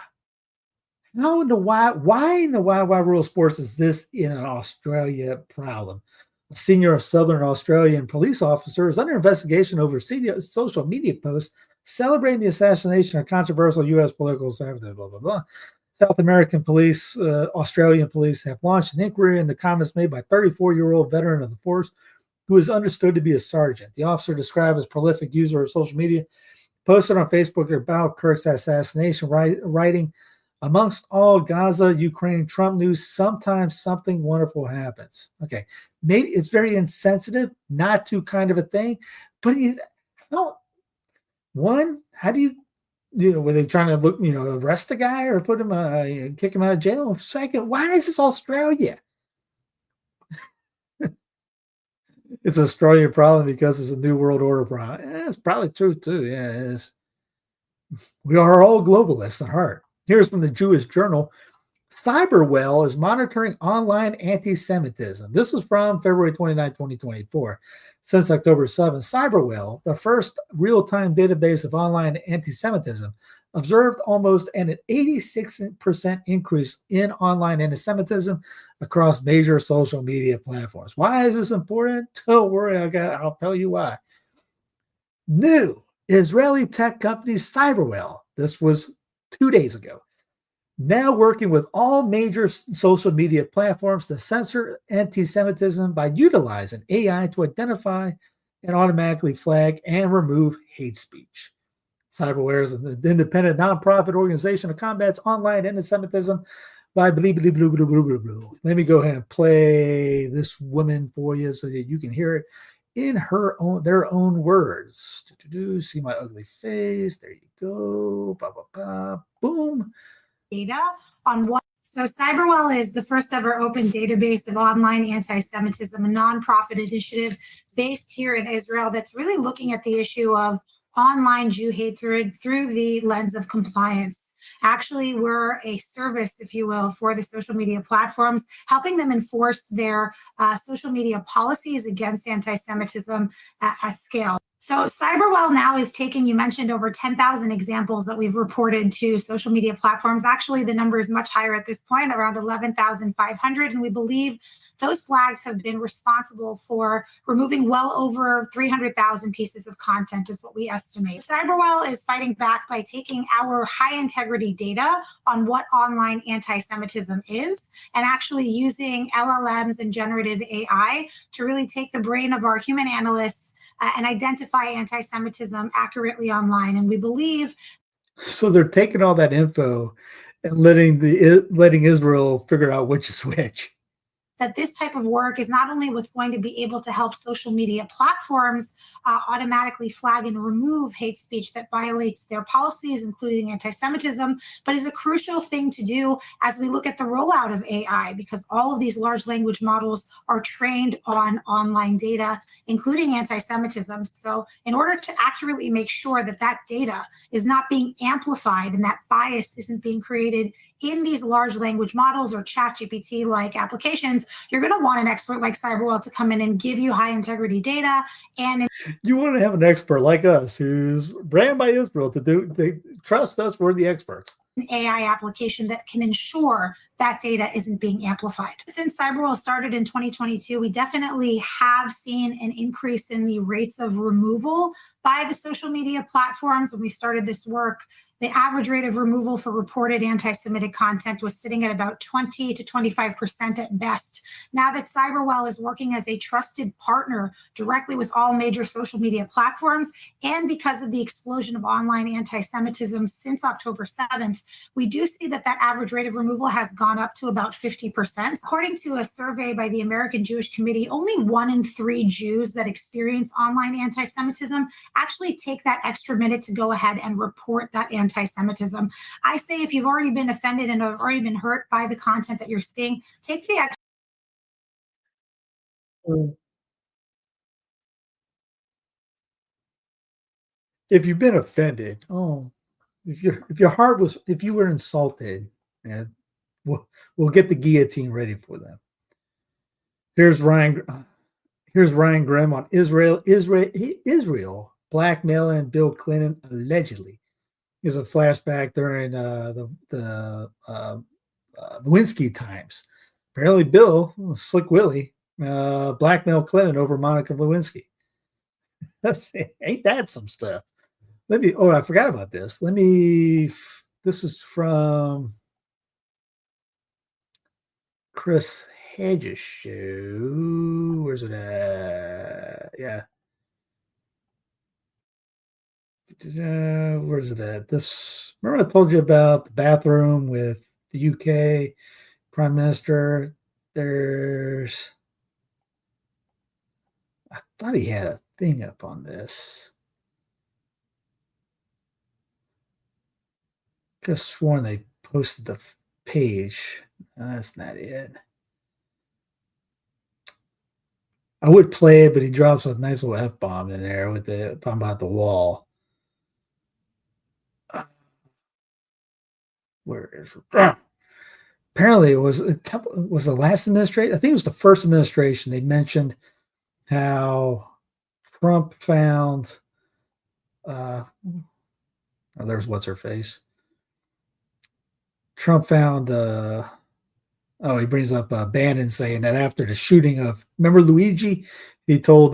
How in the why in the wide world of sports is this in an Australia problem? A senior Southern Australian police officer is under investigation over social media posts celebrating the assassination of controversial U.S. political staffer, blah, blah, blah. South American police, Australian police have launched an inquiry into comments made by 34-year-old veteran of the force who is understood to be a sergeant. The officer, described as prolific user of social media, posted on Facebook about Kirk's assassination, writing, "Amongst all Gaza, Ukraine, Trump news, sometimes something wonderful happens." Okay, maybe it's very insensitive, not to kind of a thing, but how do you were they trying to arrest the guy or put him, kick him out of jail? Second, why is this Australia? It's an Australian problem because it's a new world order problem. It's probably true too. Yeah, it is. We are all globalists at heart. Here's from the Jewish Journal. Cyberwell is monitoring online anti-Semitism. This is from February 29, 2024. Since October 7, Cyberwell, the first real-time database of online anti-Semitism, observed almost an 86% increase in online anti-Semitism across major social media platforms. Why is this important? Don't worry, I'll tell you why. New Israeli tech company Cyberwell, this was 2 days ago, now working with all major social media platforms to censor anti-Semitism by utilizing AI to identify and automatically flag and remove hate speech. Cyberware is an independent nonprofit organization that combats online anti-Semitism by blah, blah, blah, blah, blah, blah, blah. Let me go ahead and play this woman for you so that you can hear it in their own words. See my ugly face. There you go. Bah, bah, bah. Boom. Data on what. So Cyberwell is the first ever open database of online anti-Semitism, a nonprofit initiative based here in Israel that's really looking at the issue of online Jew hatred through the lens of compliance. Actually, we're a service, if you will, for the social media platforms, helping them enforce their social media policies against anti-Semitism at scale. So Cyberwell now is taking, you mentioned over 10,000 examples that we've reported to social media platforms. Actually, the number is much higher at this point, around 11,500. And we believe those flags have been responsible for removing well over 300,000 pieces of content is what we estimate. Cyberwell is fighting back by taking our high integrity data on what online anti-Semitism is and actually using LLMs and generative AI to really take the brain of our human analysts and identify anti-Semitism accurately online. And we believe. So they're taking all that info and letting Israel figure out which is which. That this type of work is not only what's going to be able to help social media platforms automatically flag and remove hate speech that violates their policies, including anti-Semitism, but is a crucial thing to do as we look at the rollout of AI, because all of these large language models are trained on online data, including anti-Semitism. So in order to accurately make sure that that data is not being amplified and that bias isn't being created in these large language models or ChatGPT-like applications, you're going to want an expert like Cyberwell to come in and give you high integrity data. And you want to have an expert like us who's ran by Israel they trust us, we're the experts. An AI application that can ensure that data isn't being amplified. Since Cyberwell started in 2022, we definitely have seen an increase in the rates of removal by the social media platforms. When we started this work, the average rate of removal for reported anti-Semitic content was sitting at about 20 to 25% at best. Now that Cyberwell is working as a trusted partner directly with all major social media platforms, and because of the explosion of online anti-Semitism since October 7th, we do see that that average rate of removal has gone up to about 50%. According to a survey by the American Jewish Committee, only 1 in 3 Jews that experience online anti-Semitism actually take that extra minute to go ahead and report that anti-Semitism. anti-Semitism. I say if you've already been offended and have already been hurt by the content that you're seeing, take the action. If you've been offended, if you were insulted, and we'll get the guillotine ready for them. Here's Ryan Grimm on Israel blackmailing Bill Clinton allegedly. Is a flashback during the Lewinsky times. Apparently, Bill Slick Willie blackmailed Clinton over Monica Lewinsky. Ain't that some stuff? I forgot about this. This is from Chris Hedges' show. Where's it at? Yeah. Where's it at? Remember I told you about the bathroom with the UK Prime Minister? I thought he had a thing up on this. Could have sworn they posted the page. That's not it. I would play it, but he drops a nice little F-bomb in there with talking about the wall. Where is it? Apparently it was the last administration. I think it was the first administration. They mentioned how Trump found there's what's her face. Trump found he brings up Bannon saying that after the shooting of, remember Luigi? He told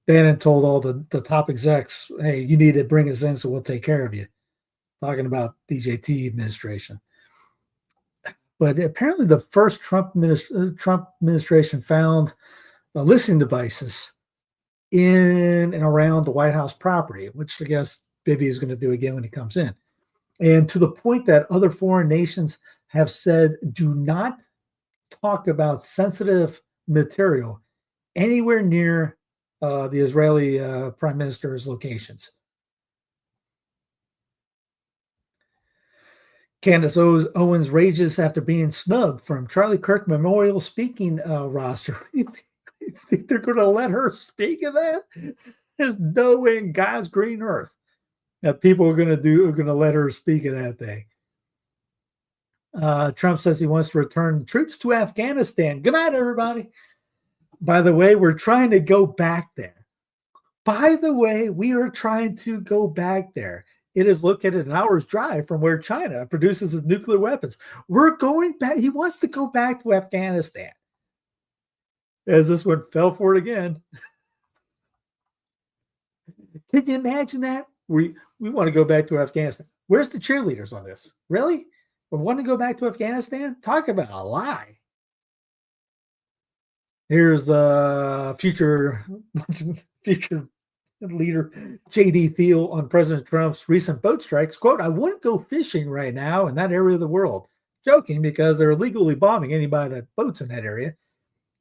Bannon told all the top execs, hey, you need to bring us in so we'll take care of you. Talking about DJT administration. But apparently the first Trump administration found listening devices in and around the White House property, which I guess Bibi is going to do again when he comes in. And to the point that other foreign nations have said, do not talk about sensitive material anywhere near the Israeli prime minister's locations. Candace Owens rages after being snubbed from Charlie Kirk Memorial speaking roster. You think they're going to let her speak of that? There's no way in God's green earth that people are going to let her speak of that thing. Trump says he wants to return troops to Afghanistan. Good night, everybody. By the way, we're trying to go back there. We are trying to go back there. It is located an hour's drive from where China produces its nuclear weapons. We're going back. He wants to go back to Afghanistan. As this one fell for it again. Can you imagine that? We want to go back to Afghanistan. Where's the cheerleaders on this? Really? We want to go back to Afghanistan? Talk about a lie. Here's future leader J.D. Thiel on President Trump's recent boat strikes. Quote, I wouldn't go fishing right now in that area of the world. Joking, because they're illegally bombing anybody that boats in that area.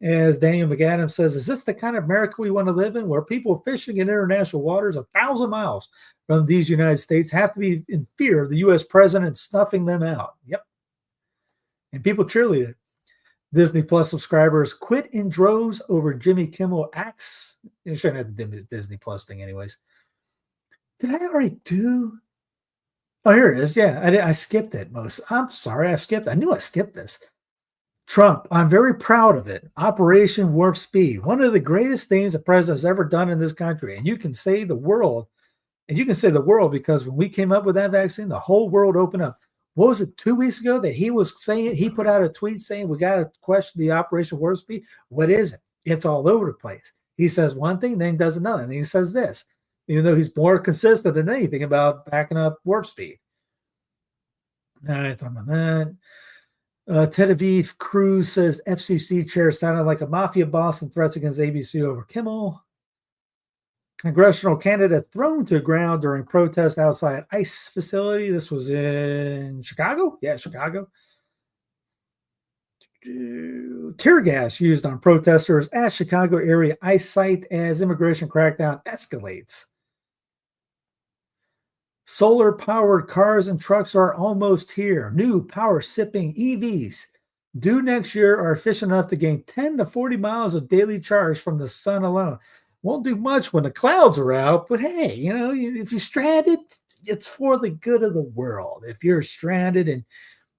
As Daniel McAdams says, is this the kind of America we want to live in, where people fishing in international waters 1,000 miles from these United States have to be in fear of the U.S. president snuffing them out? Yep. And people cheerlead it. Disney Plus subscribers quit in droves over Jimmy Kimmel acts. You shouldn't have the Disney Plus thing anyways. Did I already do? Oh, here it is. Yeah, I skipped it. I'm sorry, I skipped. I knew I skipped this. Trump, I'm very proud of it. Operation Warp Speed. One of the greatest things the president has ever done in this country. And you can say the world, because when we came up with that vaccine, the whole world opened up. What was it, 2 weeks ago that he was saying, he put out a tweet saying, we got to question the Operation Warp Speed? What is it? It's all over the place. He says one thing, then he does another. And he says this, even though he's more consistent than anything about backing up Warp Speed. All right, talking about that. Tel Aviv Cruz says FCC chair sounded like a mafia boss and threats against ABC over Kimmel. Congressional candidate thrown to the ground during protest outside ICE facility. This was in Chicago? Yeah, Chicago. Tear gas used on protesters at Chicago area ICE site as immigration crackdown escalates. Solar-powered cars and trucks are almost here. New power-sipping EVs due next year are efficient enough to gain 10 to 40 miles of daily charge from the sun alone. Won't do much when the clouds are out, but hey, if you're stranded, it's for the good of the world. If you're stranded and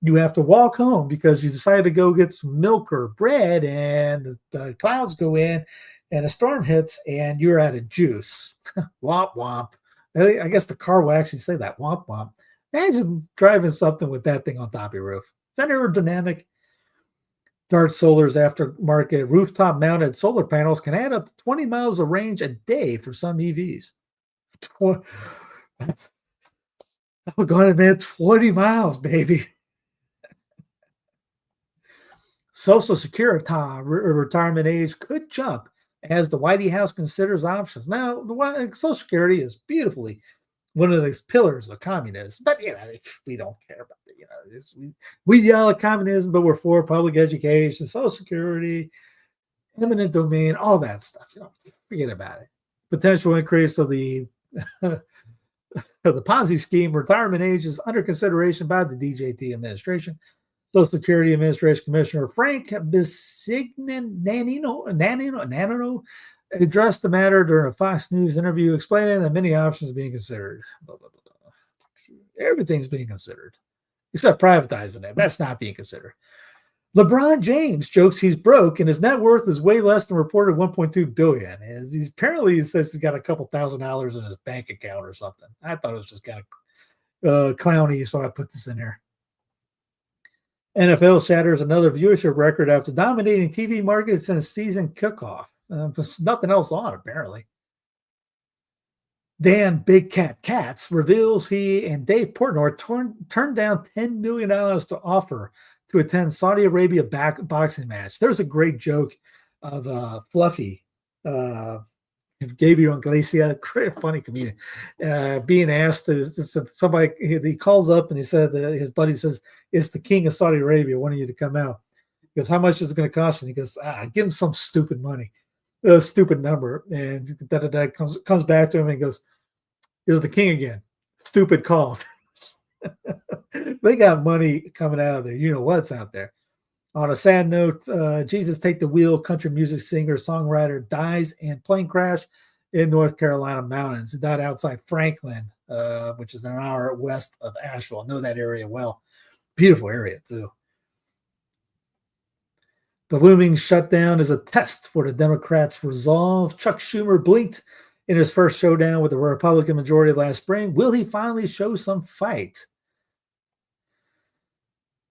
you have to walk home because you decided to go get some milk or bread and the clouds go in and a storm hits and you're out of juice. Womp womp. I guess the car will actually say that, womp womp. Imagine driving something with that thing on top of your roof. Is that aerodynamic? Dart Solar's aftermarket rooftop mounted solar panels can add up to 20 miles of range a day for some EVs. That's we're going to admit 20 miles, baby. Social Security retirement age could jump as the White House considers options. Now, the Social Security is beautifully one of those pillars of communism, but we don't care about it. We yell at communism, but we're for public education, Social Security, eminent domain, all that stuff. Forget about it. Potential increase of the the Ponzi scheme retirement age is under consideration by the DJT administration. Social Security Administration Commissioner Frank Nanino addressed the matter during a Fox News interview, explaining that many options are being considered. Blah, blah, blah, blah. Everything's being considered, except privatizing it. That's not being considered. LeBron James jokes he's broke and his net worth is way less than reported $1.2 billion. And he says he's got a couple $1,000s in his bank account or something. I thought it was just kind of clowny, so I put this in there. NFL shatters another viewership record after dominating TV markets in a season kickoff. There's nothing else on, apparently. Dan Big Cat Katz reveals he and Dave Portnoy turned down $10 million to offer to attend Saudi Arabia boxing match. There's a great joke of Fluffy, Gabriel Iglesias, great funny comedian, being asked, somebody, he calls up and he said, his buddy says, it's the king of Saudi Arabia wanting you to come out. He goes, how much is it going to cost you? And he goes, give him some stupid money, a stupid number. And comes back to him and goes, here's the king again. Stupid called. They got money coming out of there. You know what's out there. On a sad note, Jesus Take the Wheel, country music singer, songwriter, dies in plane crash in North Carolina mountains. He died outside Franklin, which is an hour west of Asheville. I know that area well. Beautiful area, too. The looming shutdown is a test for the Democrats' resolve. Chuck Schumer blinked in his first showdown with the Republican majority last spring. Will he finally show some fight?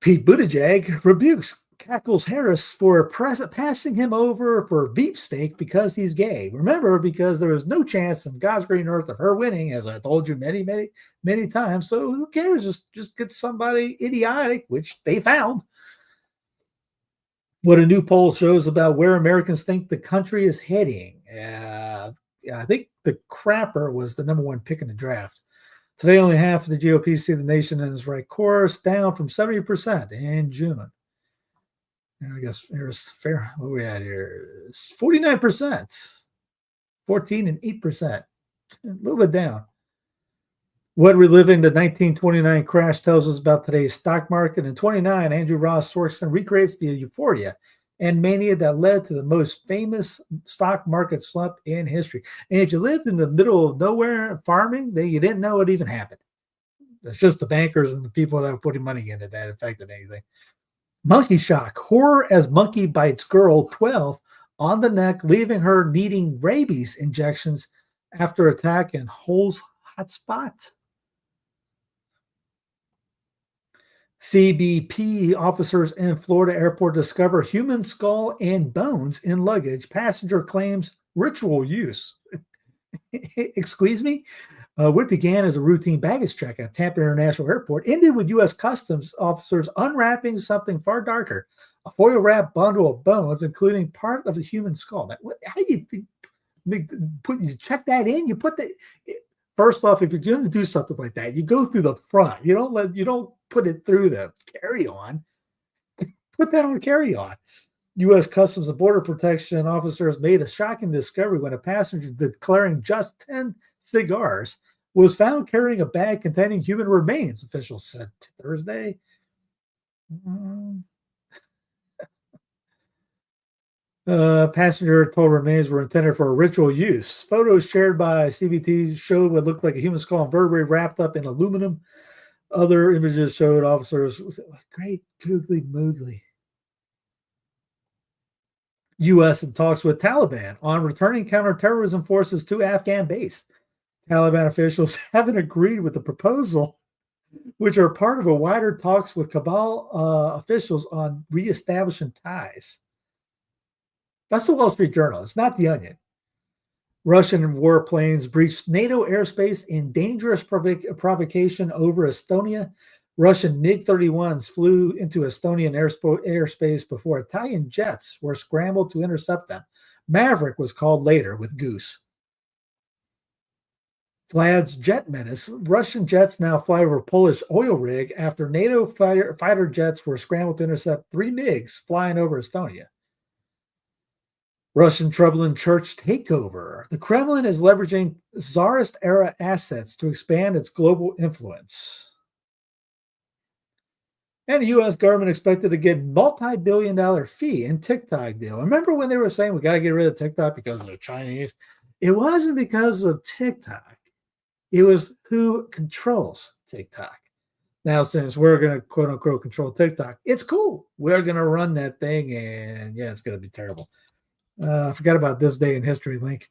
Pete Buttigieg rebukes Cackles Harris for passing him over for beef steak because he's gay. Remember, because there was no chance in God's green earth of her winning, as I told you many, many, many times. So who cares? Just get somebody idiotic, which they found. What a new poll shows about where Americans think the country is heading. I think the crapper was the #1 pick in the draft. Today, only half of the GOP see the nation in its right course, down from 70% in June. And I guess here's fair. What are we at here? It's 49%, 14 and 8%, a little bit down. What reliving the 1929 crash tells us about today's stock market. In 29, Andrew Ross Sorkin recreates the euphoria and mania that led to the most famous stock market slump in history. And if you lived in the middle of nowhere farming, then you didn't know it even happened. It's just the bankers and the people that were putting money into that affected anything. Monkey shock. Horror as monkey bites girl 12 on the neck, leaving her needing rabies injections after attack in Hole's hotspot. CBP officers in Florida airport discover human skull and bones in luggage. Passenger claims ritual use. Excuse me? What began as a routine baggage check at Tampa International Airport ended with U.S. Customs officers unwrapping something far darker, a foil-wrapped bundle of bones, including part of the human skull. Now, how do you check that in? You put that. First off, if you're going to do something like that, you go through the front. You don't put it through the carry-on. Put that on carry-on. U.S. Customs and Border Protection officers made a shocking discovery when a passenger declaring just 10 cigars was found carrying a bag containing human remains, officials said Thursday. Passenger told remains were intended for ritual use. Photos shared by CBT showed what looked like a human skull and vertebrae wrapped up in aluminum. Other images showed officers. Great googly moogly. U.S. in talks with Taliban on returning counterterrorism forces to Afghan base. Taliban officials haven't agreed with the proposal, which are part of a wider talks with Kabul officials on reestablishing ties. That's the Wall Street Journal. It's not The Onion. Russian warplanes breached NATO airspace in dangerous provocation over Estonia. Russian MiG-31s flew into Estonian airspace before Italian jets were scrambled to intercept them. Maverick was called later with Goose. Vlad's jet menace. Russian jets now fly over Polish oil rig after NATO fighter jets were scrambled to intercept 3 MiGs flying over Estonia. Russian troubling church takeover. The Kremlin is leveraging Tsarist-era assets to expand its global influence. And the U.S. government expected to get multi-billion-dollar fee in TikTok deal. Remember when they were saying we got to get rid of TikTok because of the Chinese? It wasn't because of TikTok. It was who controls TikTok. Now, since we're going to quote-unquote control TikTok, it's cool. We're going to run that thing, and yeah, it's going to be terrible. I forgot about this day in history link.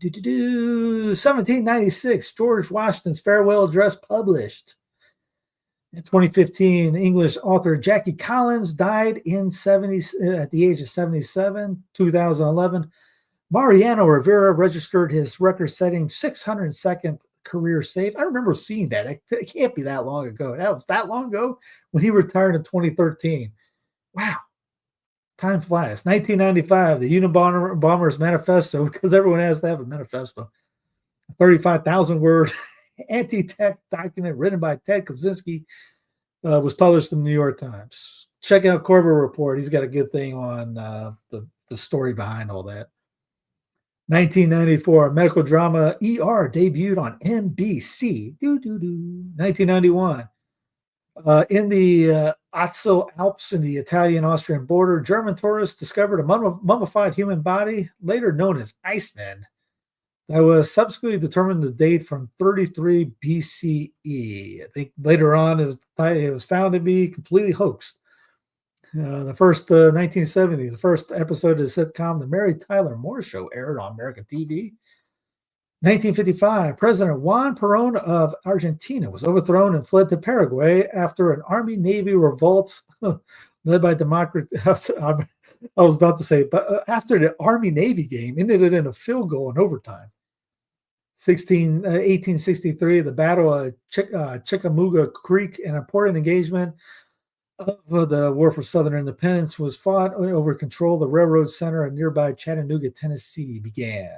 1796, George Washington's farewell address published. In 2015, English author Jackie Collins died at the age of 77. 2011, Mariano Rivera registered his record-setting 602nd career save. I remember seeing that. It can't be that long ago. That was that long ago when he retired in 2013. Wow. Time flies. 1995, the Unabomber's Manifesto, because everyone has to have a manifesto. 35,000-word anti-tech document written by Ted Kaczynski was published in the New York Times. Check out Corbett Report. He's got a good thing on the story behind all that. 1994, medical drama ER debuted on NBC. 1991. In the Azzo Alps in the Italian-Austrian border, German tourists discovered a mummified human body, later known as Iceman, that was subsequently determined to date from 33 BCE. I think later on it was found to be completely hoaxed. The first 1970, the first episode of the sitcom The Mary Tyler Moore Show aired on American TV. 1955, President Juan Perón of Argentina was overthrown and fled to Paraguay after an Army-Navy revolt led by Democrat. I was about to say, but after the Army-Navy game ended in a field goal in overtime. 1863, the Battle of Chickamauga Creek, an important engagement of the War for Southern Independence, was fought over control of the railroad center in nearby Chattanooga, Tennessee, began.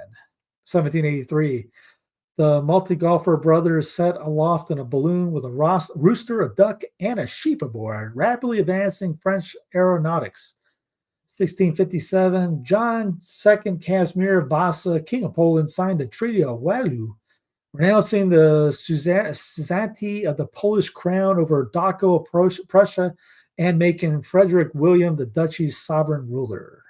1783, the multi-golfer brothers set aloft in a balloon with a rooster, a duck, and a sheep aboard, rapidly advancing French aeronautics. 1657, John II Casimir Vasa, King of Poland, signed the Treaty of Waterloo, renouncing the suzerainty of the Polish crown over Daco, Prussia, and making Frederick William the duchy's sovereign ruler.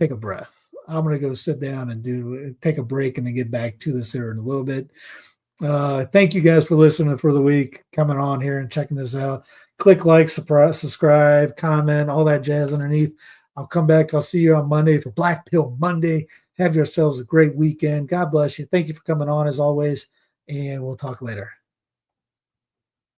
Take a breath. I'm going to go sit down and take a break and then get back to this here in a little bit. Thank you guys for listening for the week, coming on here and checking this out. Click like, subscribe, comment, all that jazz underneath. I'll come back. I'll see you on Monday for Black Pill Monday. Have yourselves a great weekend. God bless you. Thank you for coming on as always, and we'll talk later.